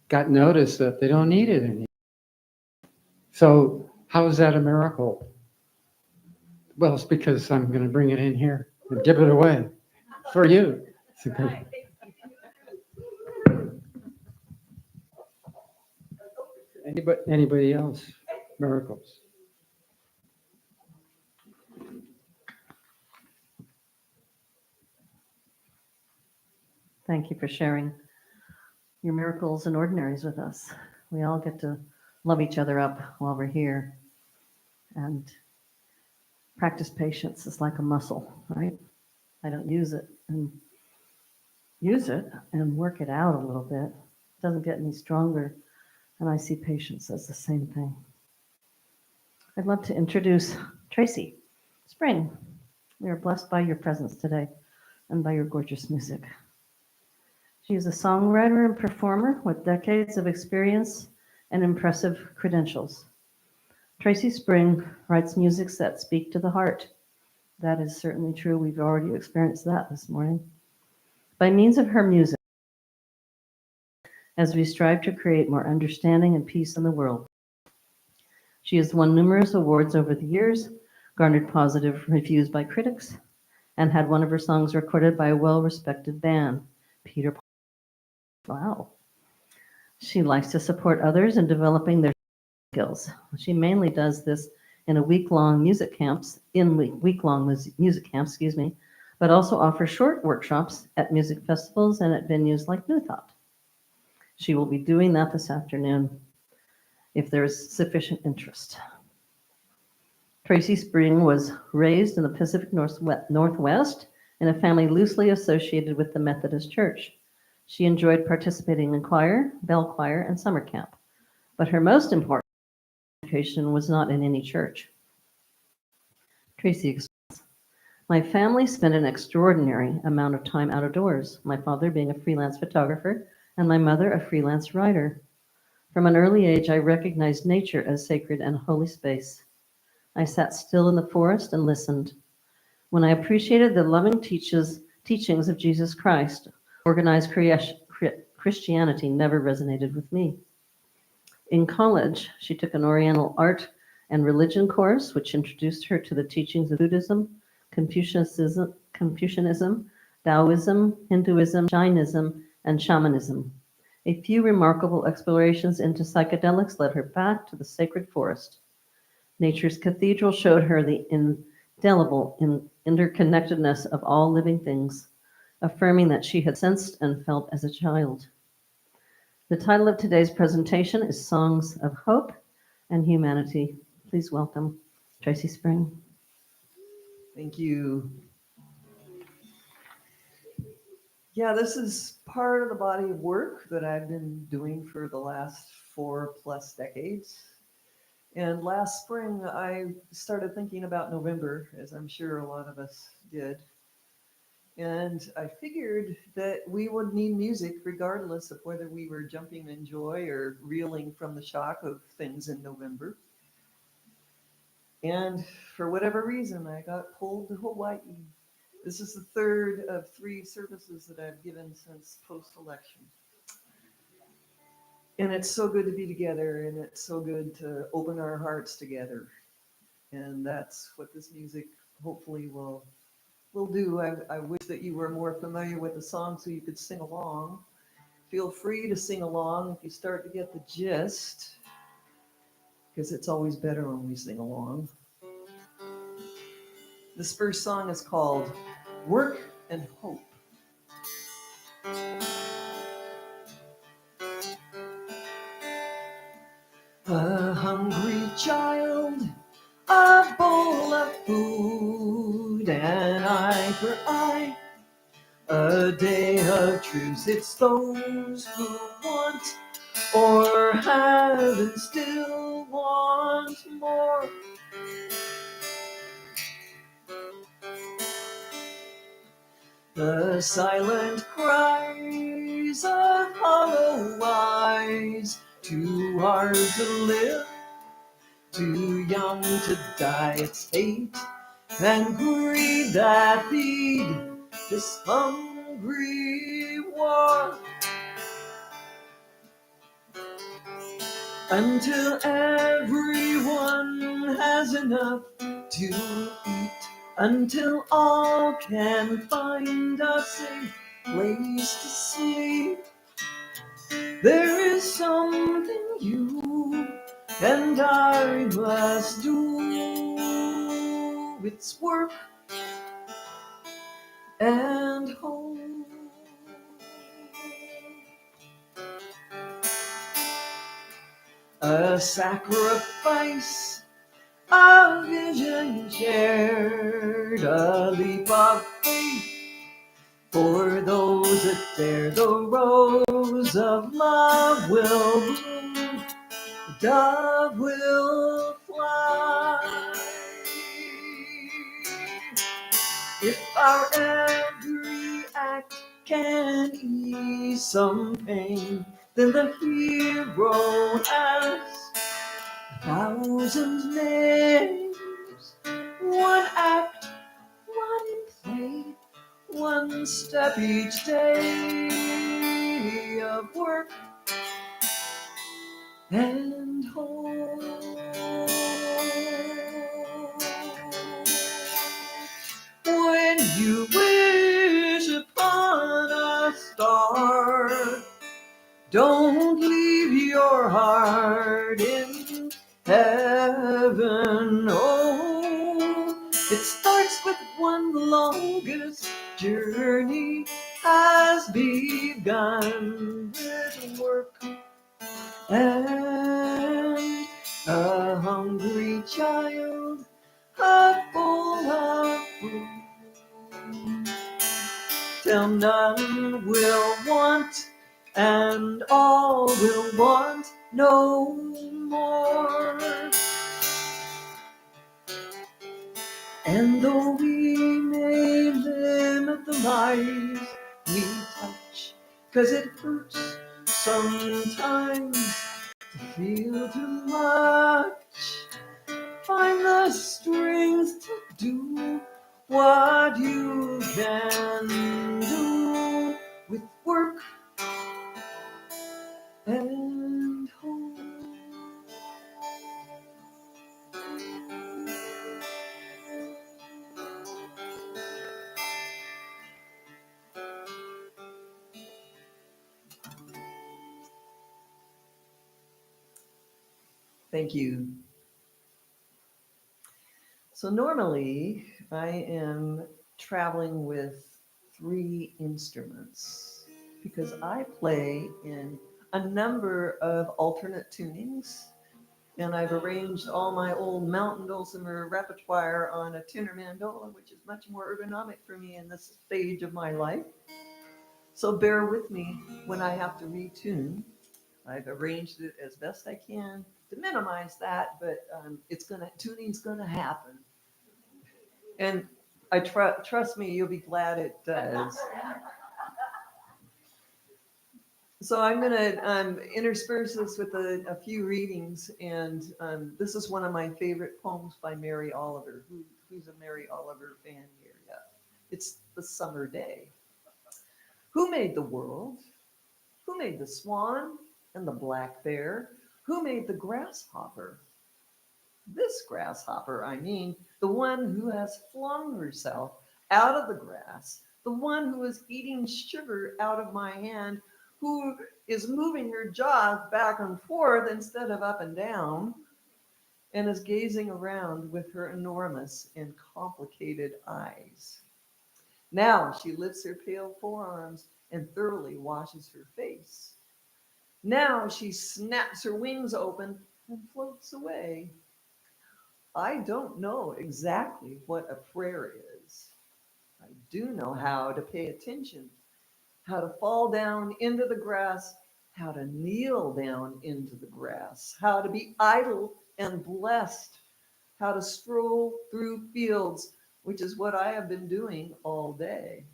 M: got notice that they don't need it anymore. So how is that a miracle? Well, it's because I'm going to bring it in here and give it away for you. Anybody else? Miracles.
A: Thank you for sharing your miracles and ordinaries with us. We all get to love each other up while we're here. And practice patience is like a muscle, right? I don't use it and work it out a little bit. It doesn't get any stronger. And I see patience as the same thing. I'd love to introduce Tracy Spring. We are blessed by your presence today and by your gorgeous music. She is a songwriter and performer with decades of experience and impressive credentials. Tracy Spring writes music that speak to the heart. That is certainly true. We've already experienced that this morning. By means of her music, as we strive to create more understanding and peace in the world. She has won numerous awards over the years, garnered positive reviews by critics, and had one of her songs recorded by a well-respected band, Peter. Wow. She likes to support others in developing their skills. She mainly does this in week-long music camps, but also offers short workshops at music festivals and at venues like New Thought. She will be doing that this afternoon if there is sufficient interest. Tracy Spring was raised in the Pacific Northwest in a family loosely associated with the Methodist Church. She enjoyed participating in choir, bell choir, and summer camp, but her most important education was not in any church. Tracy explains, my family spent an extraordinary amount of time out of doors, my father being a freelance photographer and my mother a freelance writer. From an early age, I recognized nature as sacred and holy space. I sat still in the forest and listened. When I appreciated the loving teachings of Jesus Christ, organized Christianity never resonated with me. In college, she took an Oriental art and religion course, which introduced her to the teachings of Buddhism, Confucianism, Taoism, Hinduism, Jainism, and shamanism. A few remarkable explorations into psychedelics led her back to the sacred forest. Nature's cathedral showed her the indelible interconnectedness of all living things, affirming that she had sensed and felt as a child. The title of today's presentation is Songs of Hope and Humanity. Please welcome Tracy Spring.
C: Thank you. Yeah, this is part of the body of work that I've been doing for the last 4+ decades. And last spring, I started thinking about November, as I'm sure a lot of us did. And I figured that we would need music regardless of whether we were jumping in joy or reeling from the shock of things in November. And for whatever reason, I got pulled to Hawaii. This is the third of 3 services that I've given since post-election. And it's so good to be together, and it's so good to open our hearts together. And that's what this music hopefully will do. I wish that you were more familiar with the song so you could sing along. Feel free to sing along if you start to get the gist, because it's always better when we sing along. This first song is called Work and Hope. A hungry child, a bowl of food, an eye for eye, a day of truce. It's those who want or have and still want more. The silent cries of hollow eyes, too hard to live, too young to die. It's hate and greed that feed this hungry war. Until everyone has enough to eat, until all can find a safe place to sleep. There is something you and I must do. It's work and home. A sacrifice, a vision shared, a leap of faith for those that dare. The rose of love will bloom, the dove will fly. If our every act can ease some pain, then the hero has 1,000 names. One act, one play, one step each day of work and home. When you wish upon a star, don't leave your heart in heaven. Oh, it starts with one. The longest journey has begun with work and a hungry child, a full of food. Till none will want, and all will want no more. And though we may limit the lives we touch, 'cause it hurts sometimes to feel too much, find the strength to do what you can do with work and home. Thank you. So normally I am traveling with 3 instruments because I play in a number of alternate tunings, and I've arranged all my old mountain dulcimer repertoire on a tuner mandola, which is much more ergonomic for me in this stage of my life. So bear with me when I have to retune. I've arranged it as best I can to minimize that, but tuning's gonna happen. And I trust me, you'll be glad it does. So I'm gonna intersperse this with a few readings, and this is one of my favorite poems by Mary Oliver. Who's a Mary Oliver fan here? Yeah. It's The Summer Day. Who made the world? Who made the swan and the black bear? Who made the grasshopper? This grasshopper, I mean, the one who has flung herself out of the grass, the one who is eating sugar out of my hand, who is moving her jaws back and forth instead of up and down, and is gazing around with her enormous and complicated eyes. Now she lifts her pale forearms and thoroughly washes her face. Now she snaps her wings open and floats away. I don't know exactly what a prayer is. I do know how to pay attention, how to fall down into the grass, how to kneel down into the grass, how to be idle and blessed, how to stroll through fields, which is what I have been doing all day.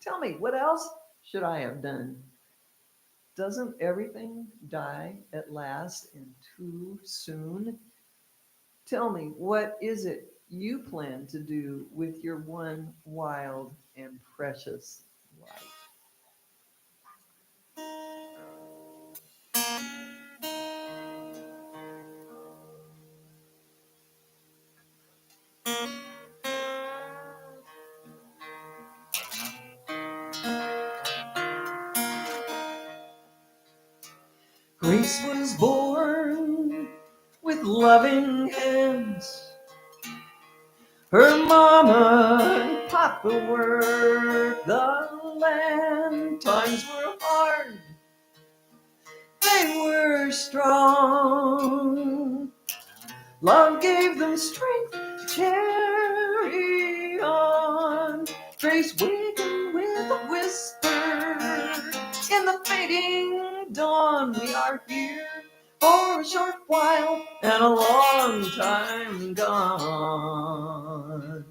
C: Tell me, what else should I have done? Doesn't everything die at last and too soon? Tell me, what is it you plan to do with your one wild and precious life? Grace was born with loving hands. Her mama and papa worked the land. Times were hard, they were strong. Love gave them strength to carry on. Grace wakened with a whisper in the fading dawn. We are here for a short while and a long time gone.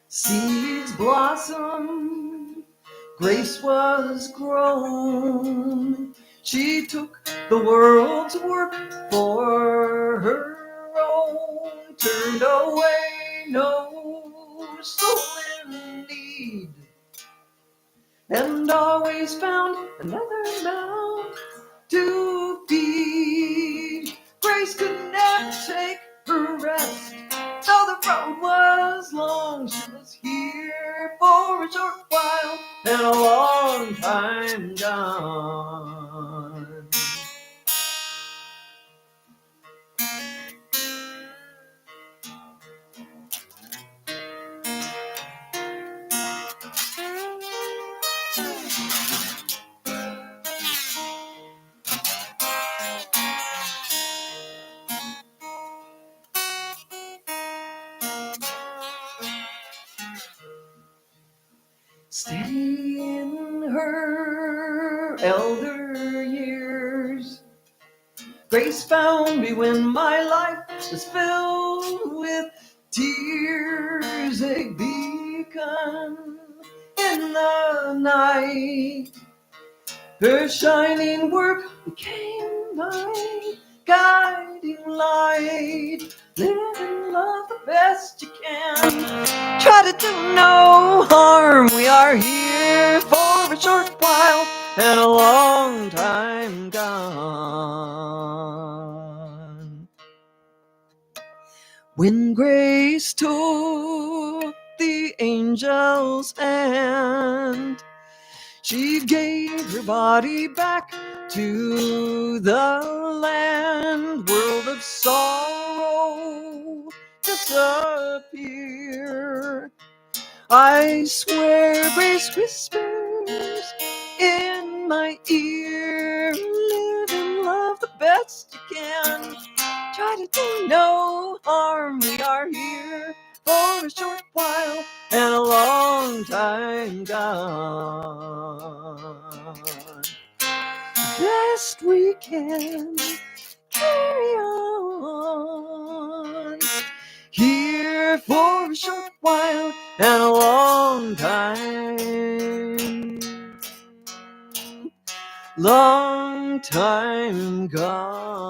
C: Seeds blossom, grace was grown. She took the world's work for her own, turned away no soul in need, and always found another mouth to feed. Grace could never take her rest, though the road was long. She was here for a short while and a long time gone. Steady in her elder years, Grace found me when my life was filled with tears. A beacon in the night, her shining work became my guiding light. Live and love the best you can. Try to do no harm. We are here for a short while and a long time gone. When grace took the angel's hand, she gave her body back to the land. World of sorrow disappear. I swear grace whispers in my ear. Live and love the best you can. Try to do no harm. We are here for a short while and a long time gone. Best we can carry on. Here for a short while and a long time gone.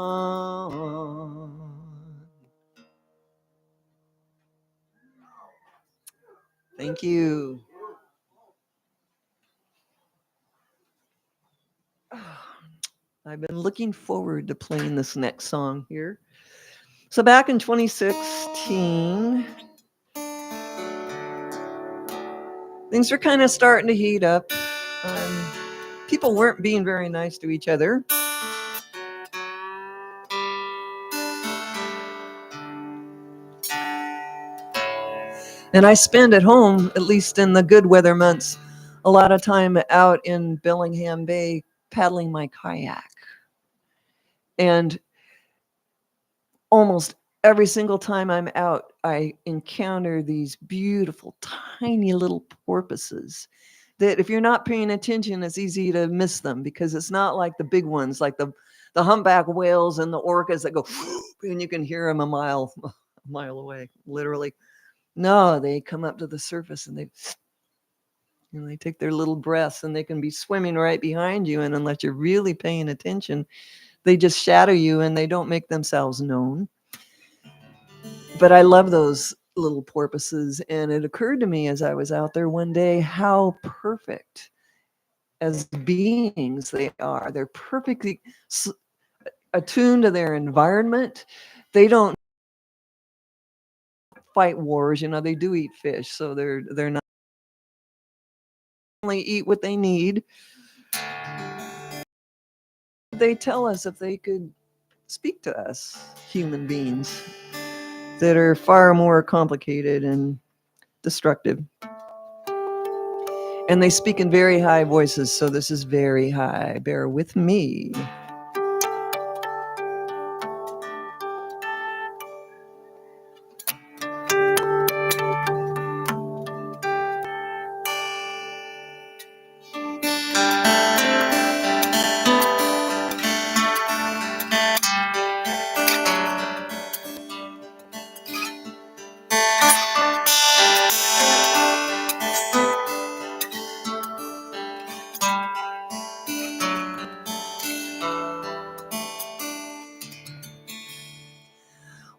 C: Thank you. I've been looking forward to playing this next song here. So back in 2016, things were kind of starting to heat up. People weren't being very nice to each other. And I spend at home, at least in the good weather months, a lot of time out in Bellingham Bay paddling my kayak. And almost every single time I'm out, I encounter these beautiful, tiny little porpoises that if you're not paying attention, it's easy to miss them because it's not like the big ones, like the humpback whales and the orcas that go, and you can hear them a mile away, literally. No, they come up to the surface and they take their little breaths and they can be swimming right behind you. And unless you're really paying attention, they just shadow you and they don't make themselves known. But I love those little porpoises. And it occurred to me as I was out there one day how perfect as beings they are. They're perfectly attuned to their environment. They don't fight wars. They do eat fish, so they're not only eat what they need. They tell us if they could speak to us, human beings that are far more complicated and destructive. And they speak in very high voices, so this is very high. Bear with me.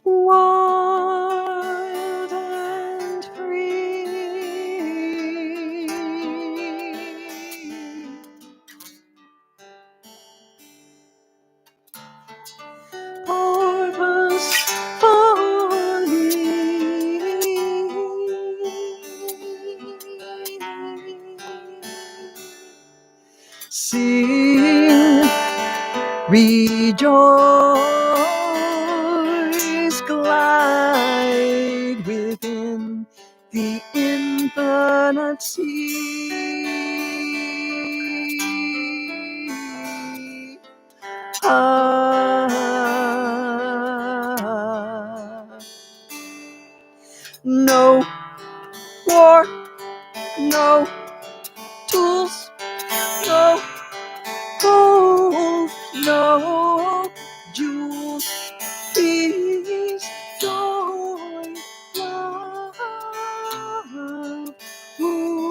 C: Wild and free, purposefully sing, rejoice, glide within the infinite sea. No war, no tools, no gold, no jewels, peace, joy, love, rules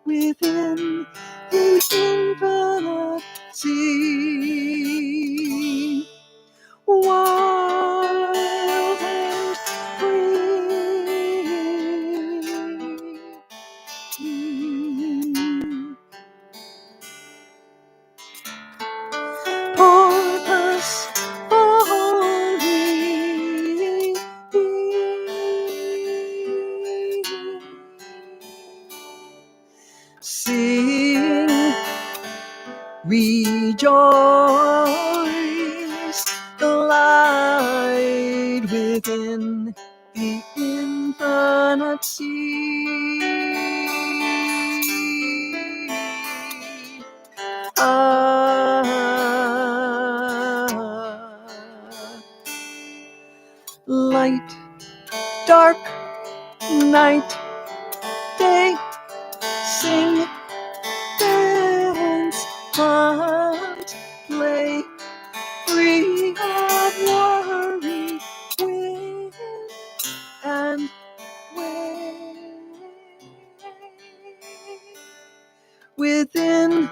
C: within the infinite sea. Wild and free. Purposefully sing, rejoice, glide within the infinite sea. Light, dark, night, day, sing, dance, hunt, play, free of worry, win and wait within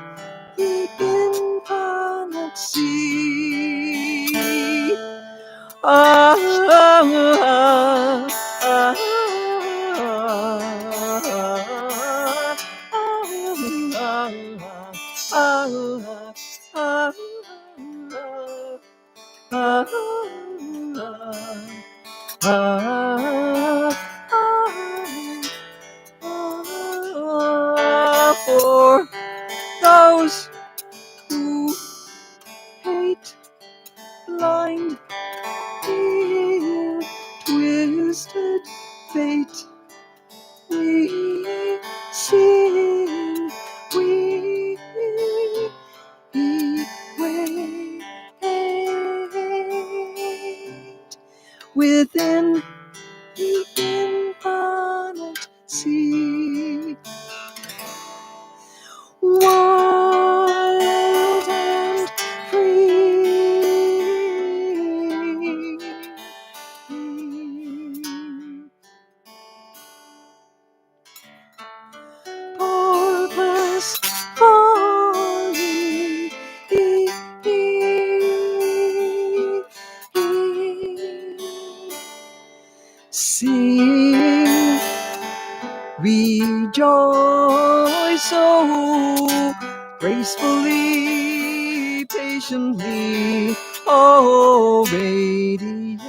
C: the infinite sea. Ah, ah, ah, for those who hate, blind, fear, twisted fate, we sing, we wait within the infinite rejoice so gracefully, patiently, oh, radiant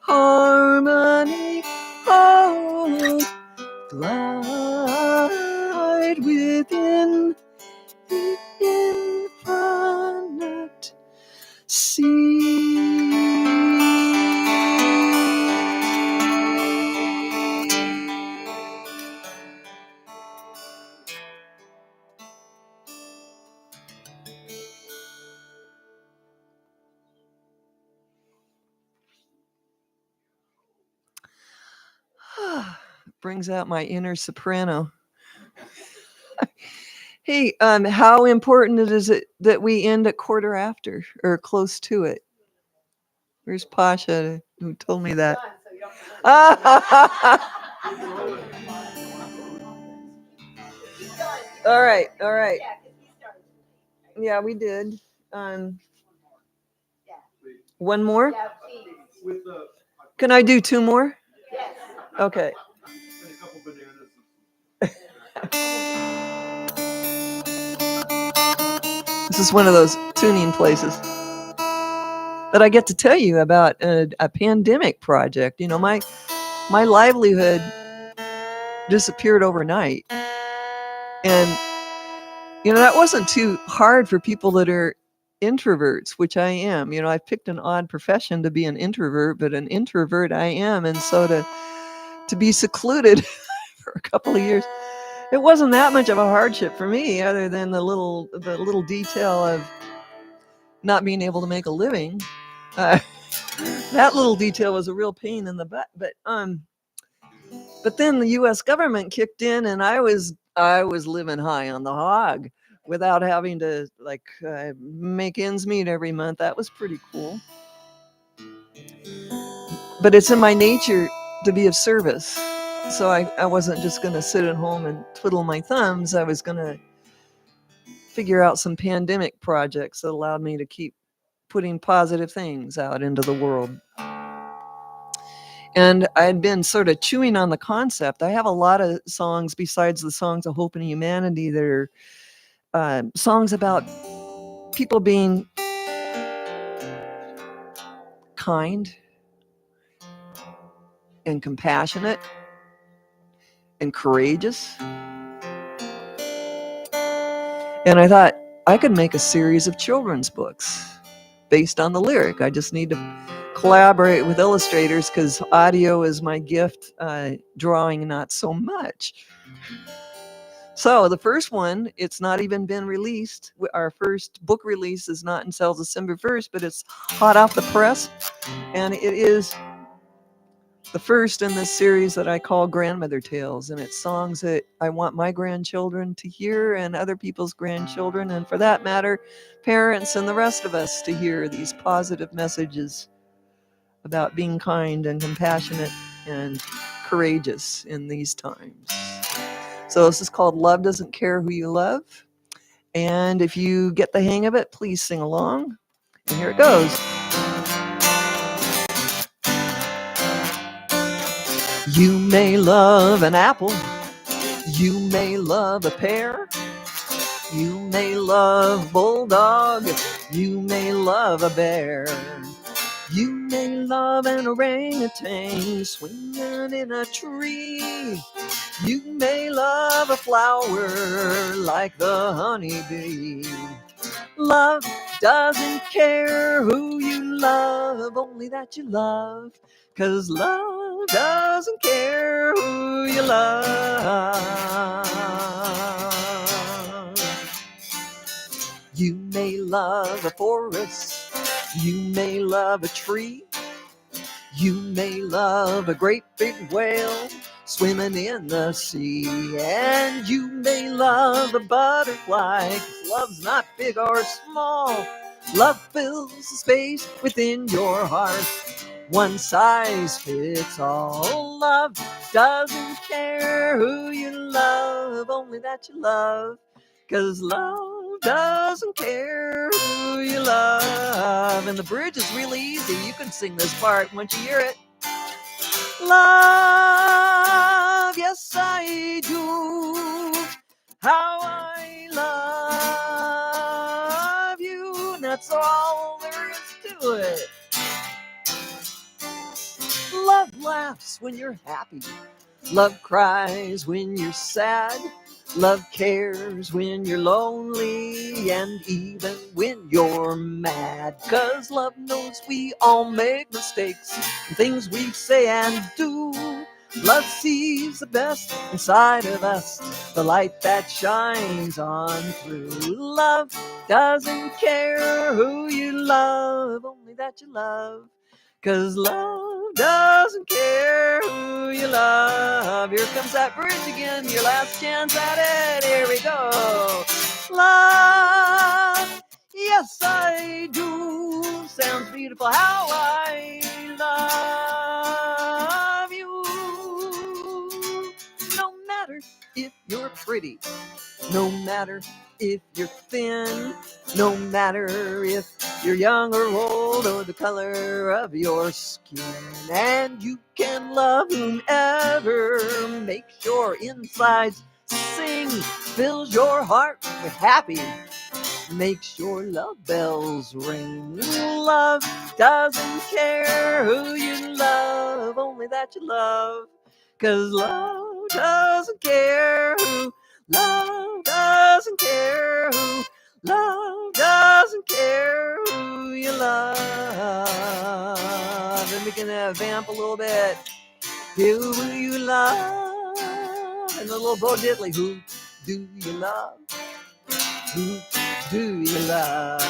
C: harmony, oh, glide within the infinite Brings out my inner soprano. Hey, how important is it that we end at quarter after or close to it? Where's Pasha who told me that? All right, all right. Yeah, we did. One more? Can I do two more? Okay. This is one of those tuning places. But I get to tell you about a pandemic project. You know, my livelihood disappeared overnight. And, you know, that wasn't too hard for people that are introverts, which I am. You know, I've picked an odd profession to be an introvert, but an introvert I am. And so to be secluded for a couple of years, it wasn't that much of a hardship for me, other than the little detail of not being able to make a living. That little detail was a real pain in the butt. But then the U.S. government kicked in, and I was living high on the hog without having to make ends meet every month. That was pretty cool. But it's in my nature to be of service. So I wasn't just going to sit at home and twiddle my thumbs. I was going to figure out some pandemic projects that allowed me to keep putting positive things out into the world. And I had been sort of chewing on the concept. I have a lot of songs besides the songs of hope and humanity that are songs about people being kind and compassionate and courageous. And I thought I could make a series of children's books based on the lyric. I just need to collaborate with illustrators because audio is my gift, drawing not so much. So the first one, it's not even been released. Our first book release is not until December 1st, but it's hot off the press. And it is the first in this series that I call Grandmother Tales. And it's songs that I want my grandchildren to hear and other people's grandchildren. And for that matter, parents and the rest of us to hear these positive messages about being kind and compassionate and courageous in these times. So this is called Love Doesn't Care Who You Love. And if you get the hang of it, please sing along. And here it goes. You may love an apple. You may love a pear. You may love a bulldog. You may love a bear. You may love an orangutan swinging in a tree. You may love a flower like the honeybee. Love doesn't care who you love, only that you love. 'Cause love doesn't care who you love. You may love a forest. You may love a tree. You may love a great big whale swimming in the sea. And you may love a butterfly, 'cause love's not big or small. Love fills the space within your heart. One size fits all. Love doesn't care who you love, only that you love. 'Cause love doesn't care who you love. And the bridge is really easy. You can sing this part once you hear it. Love, yes, That's all there is to it. Love laughs when you're happy. Love cries when you're sad. Love cares when you're lonely and even when you're mad. 'Cause love knows we all make mistakes in things we say and do. Love sees the best inside of us, the light that shines on through. Love doesn't care who you love, only that you love. 'Cause love doesn't care who you love. Here comes that bridge again, your last chance at it. Here we go. Love, yes I do. Sounds beautiful how I love you. No matter if you're pretty, no matter if you're thin, no matter if you're young or old or the color of your skin. And you can love whomever makes your insides sing, fills your heart with happy, makes your love bells ring. Love doesn't care who you love, only that you love. 'Cause love doesn't care who, love doesn't care who, love doesn't care who you love. And we can vamp a little bit. Who you love? And a little Bo Diddley. Who do you love? Who do you love?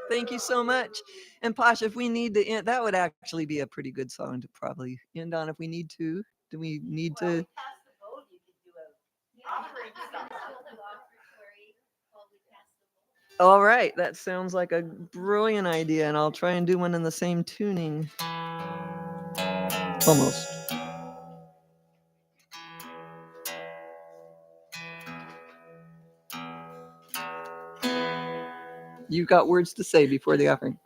C: Thank you so much. And Pasha, if we need to end, that would actually be a pretty good song to probably end on if we need to. Do we need to? All right, that sounds like a brilliant idea, and I'll try and do one in the same tuning. Almost. You got words to say before the offering.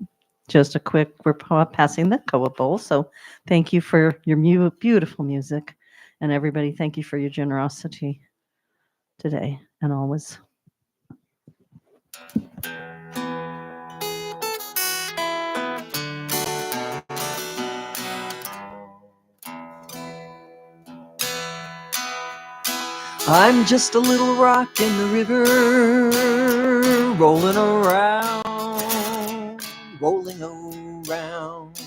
A: Just a quick, we're passing the koa bowl. So thank you for your beautiful music. And everybody, thank you for your generosity today and always.
C: I'm just a little rock in the river, rolling around, rolling around.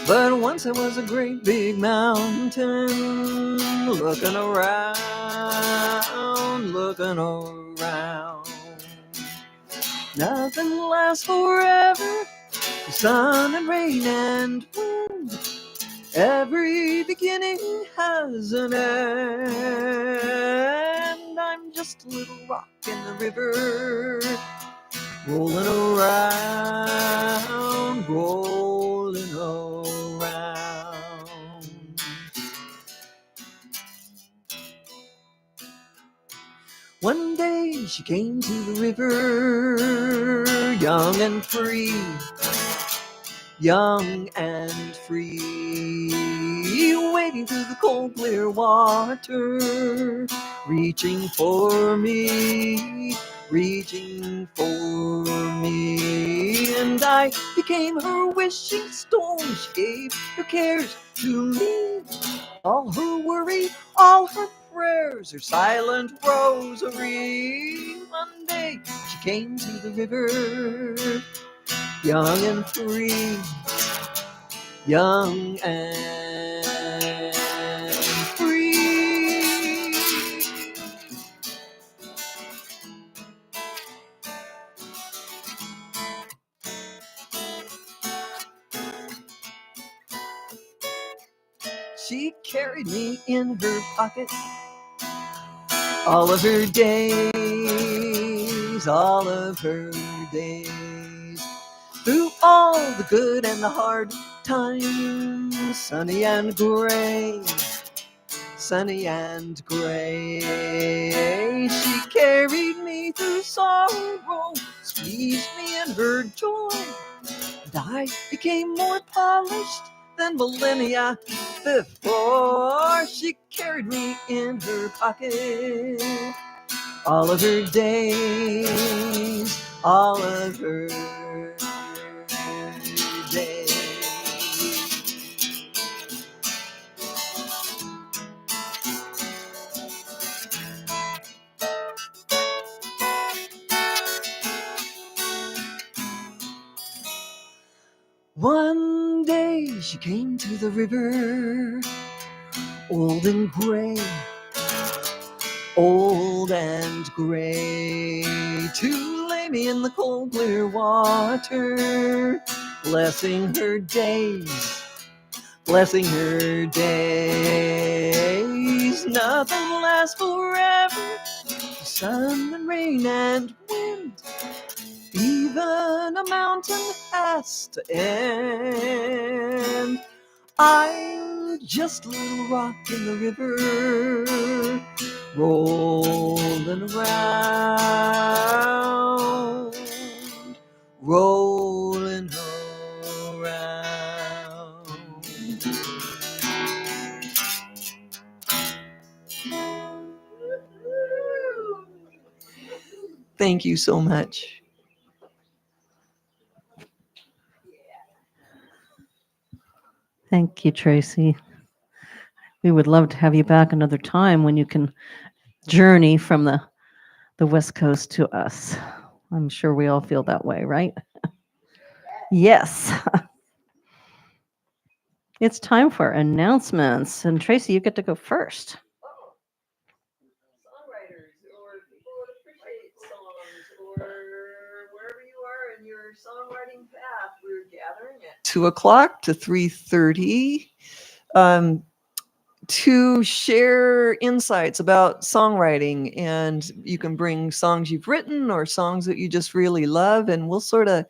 C: But once I was a great big mountain, looking around, looking around. Nothing lasts forever, the sun and rain and wind. Every beginning has an end. I'm just a little rock in the river, rolling around, rolling around. One day she came to the river, young and free, young and free, wading through the cold clear water, reaching for me, reaching for me. And I became her wishing stone. She gave her cares to me, all her worry, all her prayers, her silent rosary. One day she came to the river, young and free, young and free. She carried me in her pocket all of her days, all of her days. Through all the good and the hard times, sunny and gray, sunny and gray. She carried me through sorrow, squeezed me in her joy, And I became more polished than millennia before she carried me in her pocket. All of her days, all of her days. One day she came to the river, old and gray, old and gray, to lay me in the cold clear water, blessing her days, blessing her days. Nothing lasts forever, the sun and rain and wind, even a mountain has to end. I'm just a little rock in the river, rolling around, rolling around. Thank you so much.
A: Thank you, Tracy. We would love to have you back another time when you can journey from the West Coast to us. I'm sure we all feel that way, right? Yes. It's time for announcements. And Tracy, you get to go first.
C: Songwriters or people that appreciate songs or wherever you are in your songwriting path, we're gathering at 2:00 to 3:30 to share insights about songwriting. And you can bring songs you've written or songs that you just really love, and we'll sort of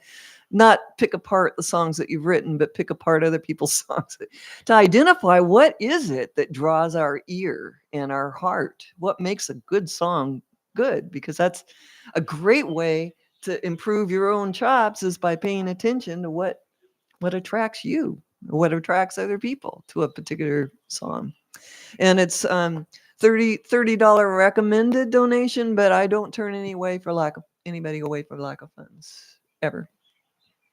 C: not pick apart the songs that you've written, but pick apart other people's songs to identify what is it that draws our ear and our heart. What makes a good song good? Because that's a great way to improve your own chops, is by paying attention to what attracts you, what attracts other people to a particular song. And it's $30 recommended donation, but I don't turn anybody away for lack of funds ever.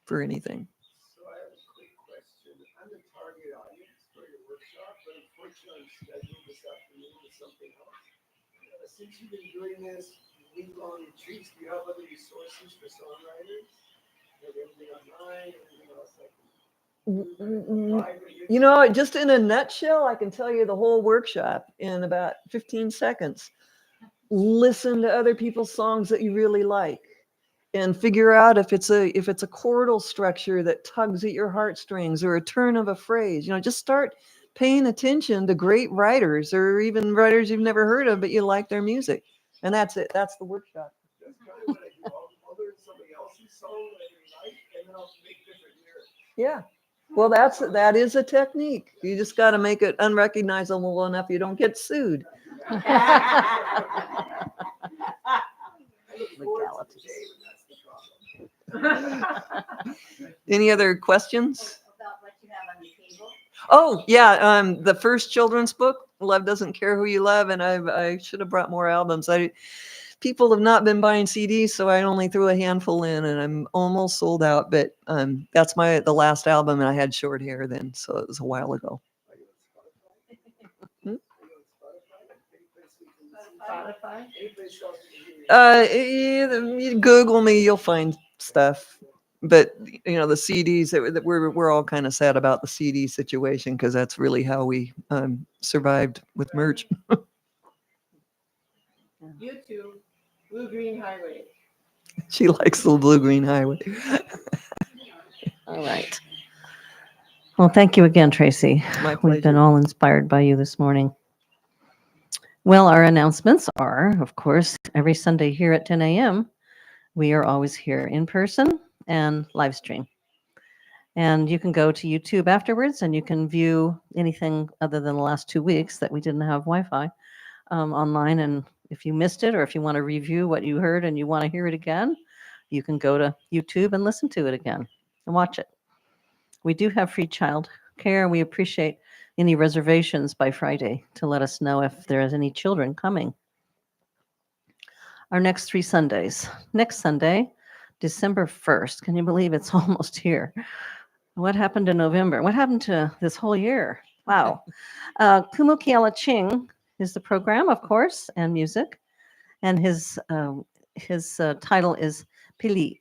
C: For anything.
D: So I have a quick question. I'm the target audience for your workshop, but unfortunately I'm scheduled this afternoon with something else. Since you've been doing this week-long retreats, do you have other resources for songwriters? You have everything online, everything else I can
C: You know, just in a nutshell, I can tell you the whole workshop in about 15 seconds. Listen to other people's songs that you really like, and figure out if it's a chordal structure that tugs at your heartstrings, or a turn of a phrase. You know, just start paying attention to great writers, or even writers you've never heard of, but you like their music. And that's it. That's the workshop.
D: That's kind of what I do. I'll learn somebody else's song that I like, and then I'll make different lyrics.
C: Yeah. Well, that is a technique. You just got to make it unrecognizable enough you don't get sued. Any other questions? Oh, yeah. The first children's book, Love Doesn't Care Who You Love. And I should have brought more albums. People have not been buying CDs, so I only threw a handful in, and I'm almost sold out. But that's the last album, and I had short hair then, so it was a while ago. You Google me, you'll find stuff. But you know, the CDs that we're all kind of sad about the CD situation, because that's really how we survived with merch.
F: YouTube, Blue Green Highway.
C: She likes the Blue Green Highway.
A: All right. Well, thank you again, Tracy.
C: My
A: We've been
C: pleasure.
A: all inspired by you this morning. Well, our announcements are, of course, every Sunday here at 10 a.m. We are always here in person and live stream. And you can go to YouTube afterwards, and you can view anything other than the last 2 weeks that we didn't have Wi-Fi online. And if you missed it, or if you want to review what you heard and you want to hear it again, you can go to YouTube and listen to it again and watch it. We do have free child care. We appreciate any reservations by Friday to let us know if there is any children coming. Our next 3 Sundays. Next Sunday, December 1st. Can you believe it's almost here? What happened in November? What happened to this whole year? Wow. Kumukiala Ching is the program, of course, and music. And his title is Pilina.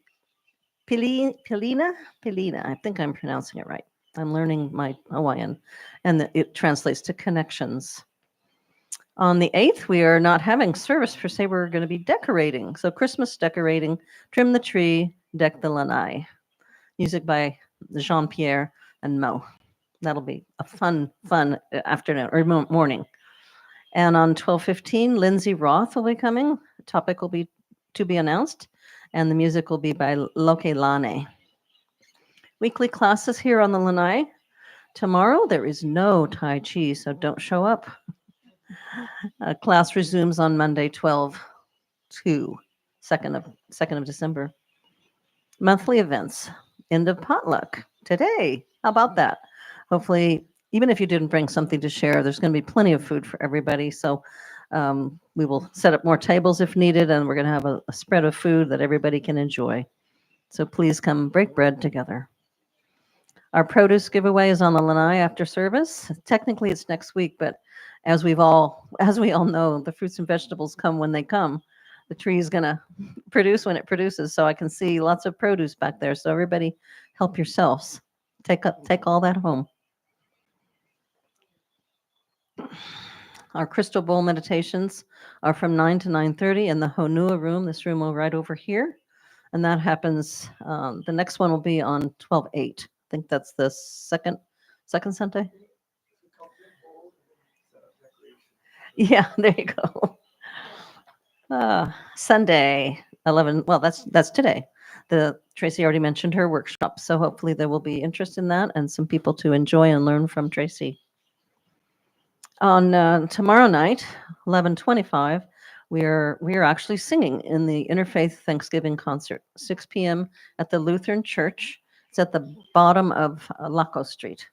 A: I think I'm pronouncing it right. I'm learning my Hawaiian, and it translates to connections. On the 8th, we are not having service per se. We're going to be decorating. So Christmas decorating, trim the tree, deck the lanai. Music by Jean-Pierre and Mo. That'll be a fun afternoon or morning. And on 12:15, Lindsay Roth will be coming. The topic will be to be announced, and the music will be by Loke Lane. Weekly classes here on the lanai. Tomorrow, there is no Tai Chi, so don't show up. Class resumes on Monday, 12/2, 2nd of December. Monthly events. End of potluck today. How about that? Hopefully, even if you didn't bring something to share, there's going to be plenty of food for everybody. So we will set up more tables if needed, and we're going to have a spread of food that everybody can enjoy. So please come break bread together. Our produce giveaway is on the lanai after service. Technically, it's next week, but as we all know, the fruits and vegetables come when they come. The tree is going to produce when it produces. So I can see lots of produce back there. So everybody help yourselves. Take all that home. Our crystal bowl meditations are from 9 to 9:30 in the Honua room, this room right over here. And that happens, the next one will be on 12/8. I think that's the second Sunday. Yeah, there you go. Sunday, 11. Well, that's today. Tracy already mentioned her workshop, so hopefully there will be interest in that and some people to enjoy and learn from Tracy. On tomorrow night, 11:25, we are actually singing in the Interfaith Thanksgiving concert, 6 p.m. at the Lutheran Church. It's at the bottom of Laco Street.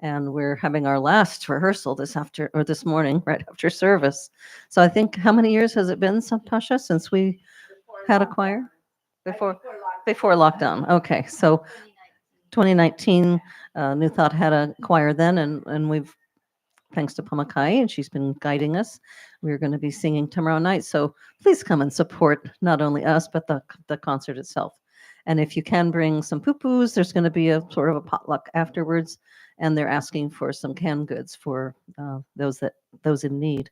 A: And we're having our last rehearsal this morning, right after service. So I think, how many years has it been, Tasha, since we had a choir? Before lockdown. Okay, so 2019, New Thought had a choir then, and we've, thanks to Pamakai, and she's been guiding us, we're going to be singing tomorrow night. So please come and support not only us, but the concert itself. And if you can bring some poo-poos, there's going to be a sort of a potluck afterwards, and they're asking for some canned goods for those in need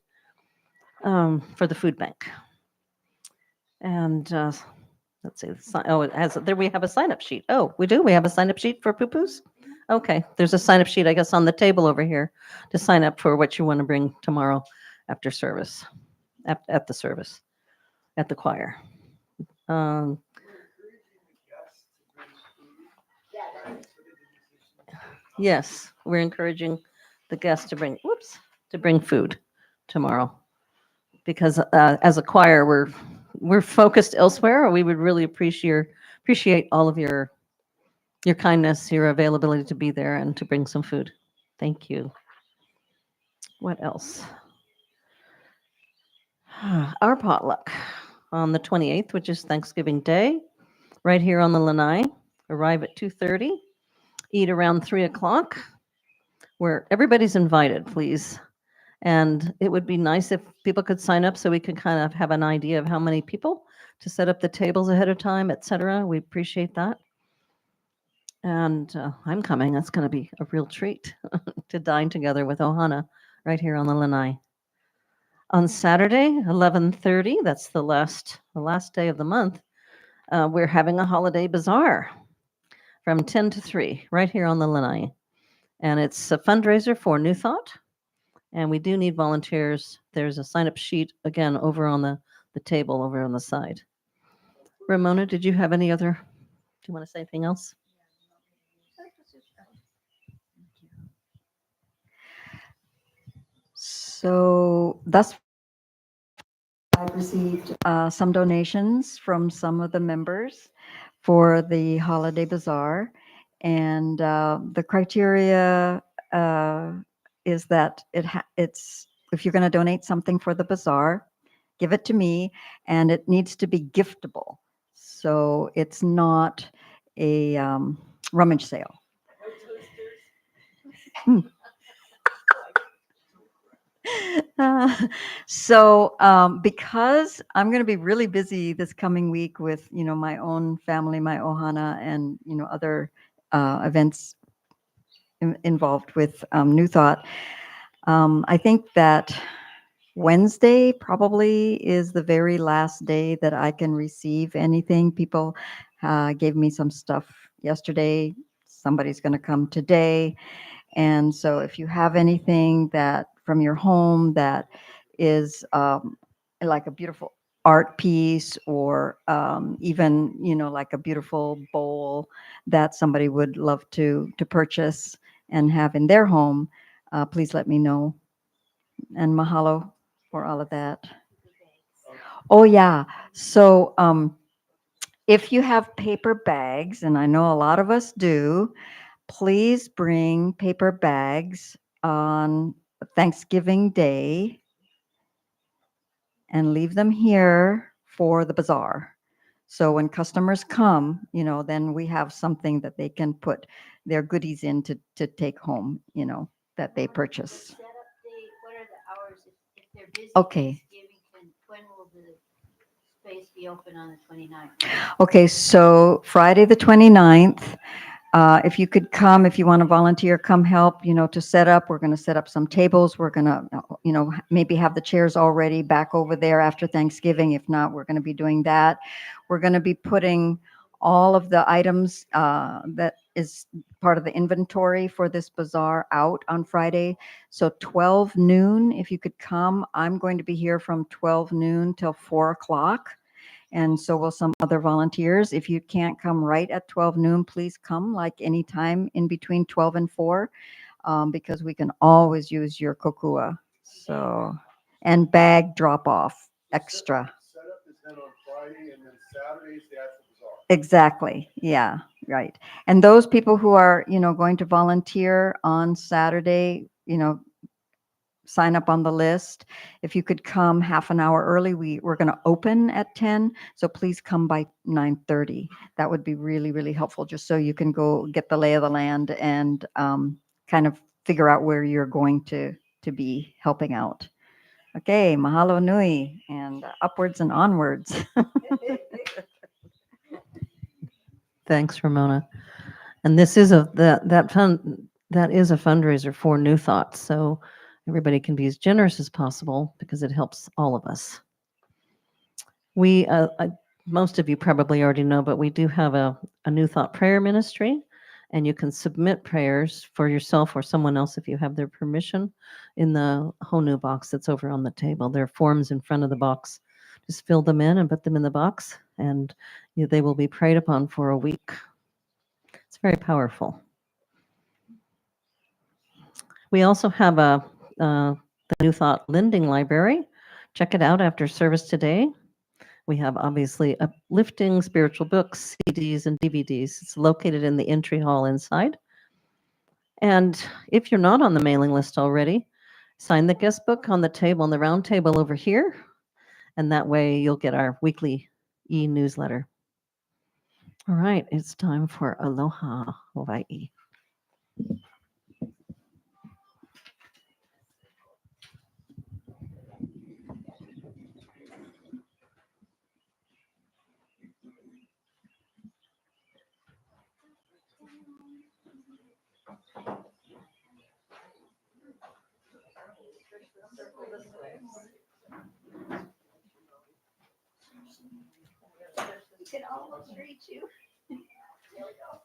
A: for the food bank. And let's see. There we have a sign-up sheet. Oh, we do. We have a sign-up sheet for poo-poos. Okay, there's a sign-up sheet, I guess, on the table over here to sign up for what you want to bring tomorrow after service, at the service, at the choir. Yes, we're encouraging the guests to bring food tomorrow, because as a choir, we're focused elsewhere. We would really appreciate all of your kindness, your availability to be there and to bring some food. Thank you. What else? Our potluck on the 28th, which is Thanksgiving Day, right here on the lanai. Arrive at 2:30, eat around 3 o'clock, where everybody's invited, please. And it would be nice if people could sign up so we could kind of have an idea of how many people to set up the tables ahead of time, etc. We appreciate that. And I'm coming. That's going to be a real treat to dine together with Ohana right here on the lanai. On Saturday, 11:30, that's the last day of the month, we're having a holiday bazaar from 10 to 3 right here on the lanai. And it's a fundraiser for New Thought. And we do need volunteers. There's a sign-up sheet, again, over on the table over on the side. Ramona, did you have any other? Do you want to say anything else?
E: So I've received some donations from some of the members for the holiday bazaar. And the criteria is that it's if you're going to donate something for the bazaar, give it to me, and it needs to be giftable. So it's not a rummage sale. Hmm. Because I'm going to be really busy this coming week with, my own family, my ohana, and, other events involved with New Thought, I think that Wednesday probably is the very last day that I can receive anything. People gave me some stuff yesterday. Somebody's going to come today. And so if you have anything that from your home that is like a beautiful art piece or even, like a beautiful bowl that somebody would love to purchase and have in their home, please let me know. And mahalo for all of that. Oh yeah. So if you have paper bags, and I know a lot of us do, please bring paper bags on Thanksgiving Day and leave them here for the bazaar. So when customers come, then we have something that they can put their goodies in to take home, that they purchase.
J: What are the hours if they're busy?
E: Okay.
J: When will the space be open on the 29th?
E: Okay, so Friday the 29th, if you could come, if you want to volunteer, come help, to set up. We're going to set up some tables. We're going to, maybe have the chairs already back over there after Thanksgiving. If not, we're going to be doing that. We're going to be putting all of the items that is part of the inventory for this bazaar out on Friday. So 12 noon, if you could come. I'm going to be here from 12 noon till 4 o'clock. And so will some other volunteers. If you can't come right at 12 noon, please come like any time in between 12 and 4, because we can always use your kokua. So, and bag drop off extra.
D: Setup is done on Friday, and then Saturday is the actual bazaar.
E: Exactly. Yeah, right. And those people who are, going to volunteer on Saturday, sign up on the list. If you could come half an hour early, we're going to open at 10. So please come by 9:30. That would be really, really helpful, just so you can go get the lay of the land and kind of figure out where you're going to be helping out. Okay, mahalo nui, and upwards and onwards.
A: Thanks, Ramona. And this is that is a fundraiser for New Thoughts. So everybody can be as generous as possible because it helps all of us. We, most of you probably already know, but we do have a New Thought prayer ministry, and you can submit prayers for yourself or someone else if you have their permission in the Honu box that's over on the table. There are forms in front of the box. Just fill them in and put them in the box, and they will be prayed upon for a week. It's very powerful. We also have the New Thought Lending Library. Check it out after service today. We have obviously uplifting spiritual books, CDs, and DVDs. It's located in the entry hall inside. And if you're not on the mailing list already, sign the guest book on the table, on the round table over here. And that way you'll get our weekly e-newsletter. All right, it's time for Aloha Hawaii.
J: We can almost reach you. There we go.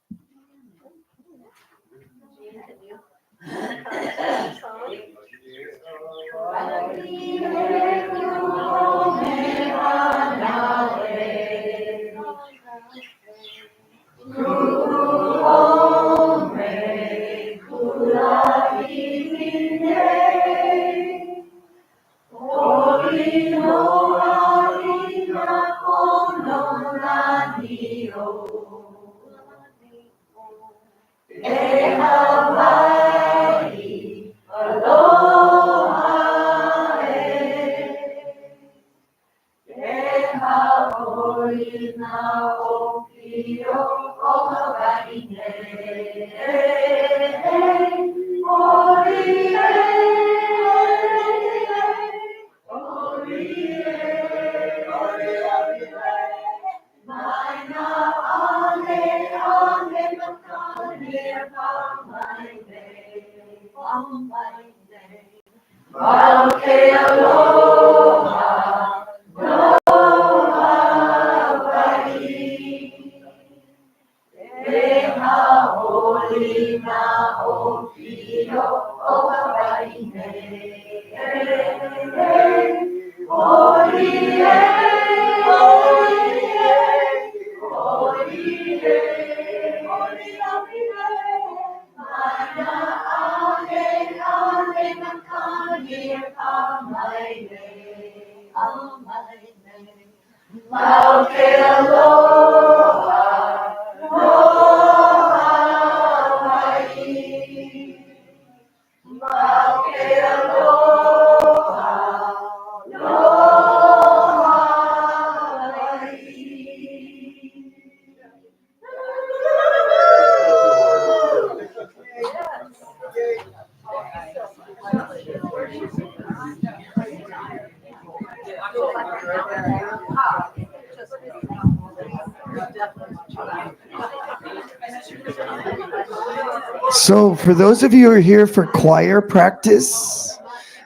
K: So, for those of you who are here for choir practice,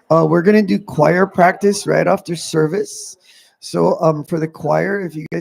K: we're going to do choir practice right after service. So, for the choir, if you guys